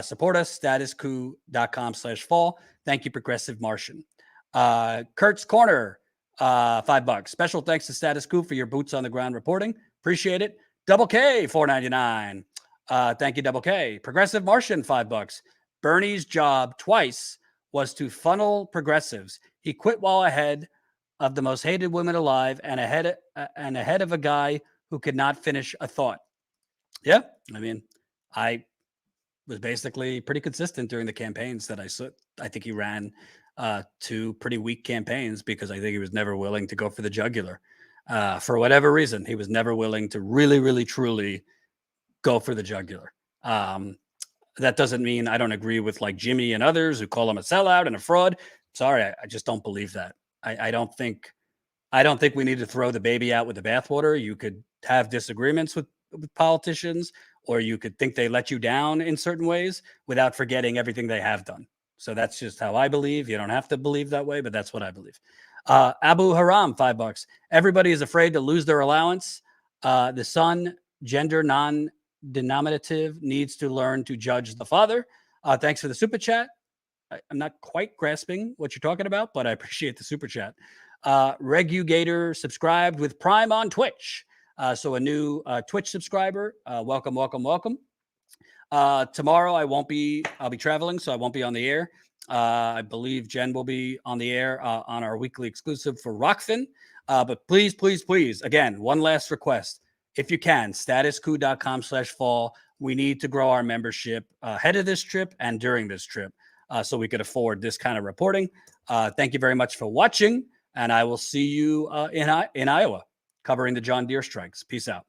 support us, statuscoup.com/fall. Thank you, Progressive Martian. Kurt's Corner, $5. Special thanks to Status Coup for your boots on the ground reporting. Appreciate it. Double K, $4.99. Thank you, Double K. Progressive Martian, $5. Bernie's job twice was to funnel progressives. He quit while ahead of the most hated women alive and ahead of a guy who could not finish a thought. Yeah, I mean, I was basically pretty consistent during the campaigns that I saw. I think he ran 2 pretty weak campaigns because I think he was never willing to go for the jugular. For whatever reason, he was never willing to really, really, truly go for the jugular. That doesn't mean I don't agree with like Jimmy and others who call him a sellout and a fraud. Sorry, I just don't believe that. I don't think we need to throw the baby out with the bathwater. You could have disagreements with politicians, or you could think they let you down in certain ways without forgetting everything they have done. So that's just how I believe. You don't have to believe that way, but that's what I believe. Abu Haram, $5. Everybody is afraid to lose their allowance. The son, gender non-denominative, needs to learn to judge the father. Thanks for the super chat. I'm not quite grasping what you're talking about, but I appreciate the super chat. Regugator subscribed with Prime on Twitch. So a new Twitch subscriber. Welcome, welcome, welcome. Tomorrow I'll be traveling, so I won't be on the air. I believe Jen will be on the air on our weekly exclusive for Rockfin. But please, please, please, again, one last request. If you can, statuscoup.com/fall. We need to grow our membership ahead of this trip and during this trip so we could afford this kind of reporting. Thank you very much for watching, and I will see you in Iowa covering the John Deere strikes. Peace out.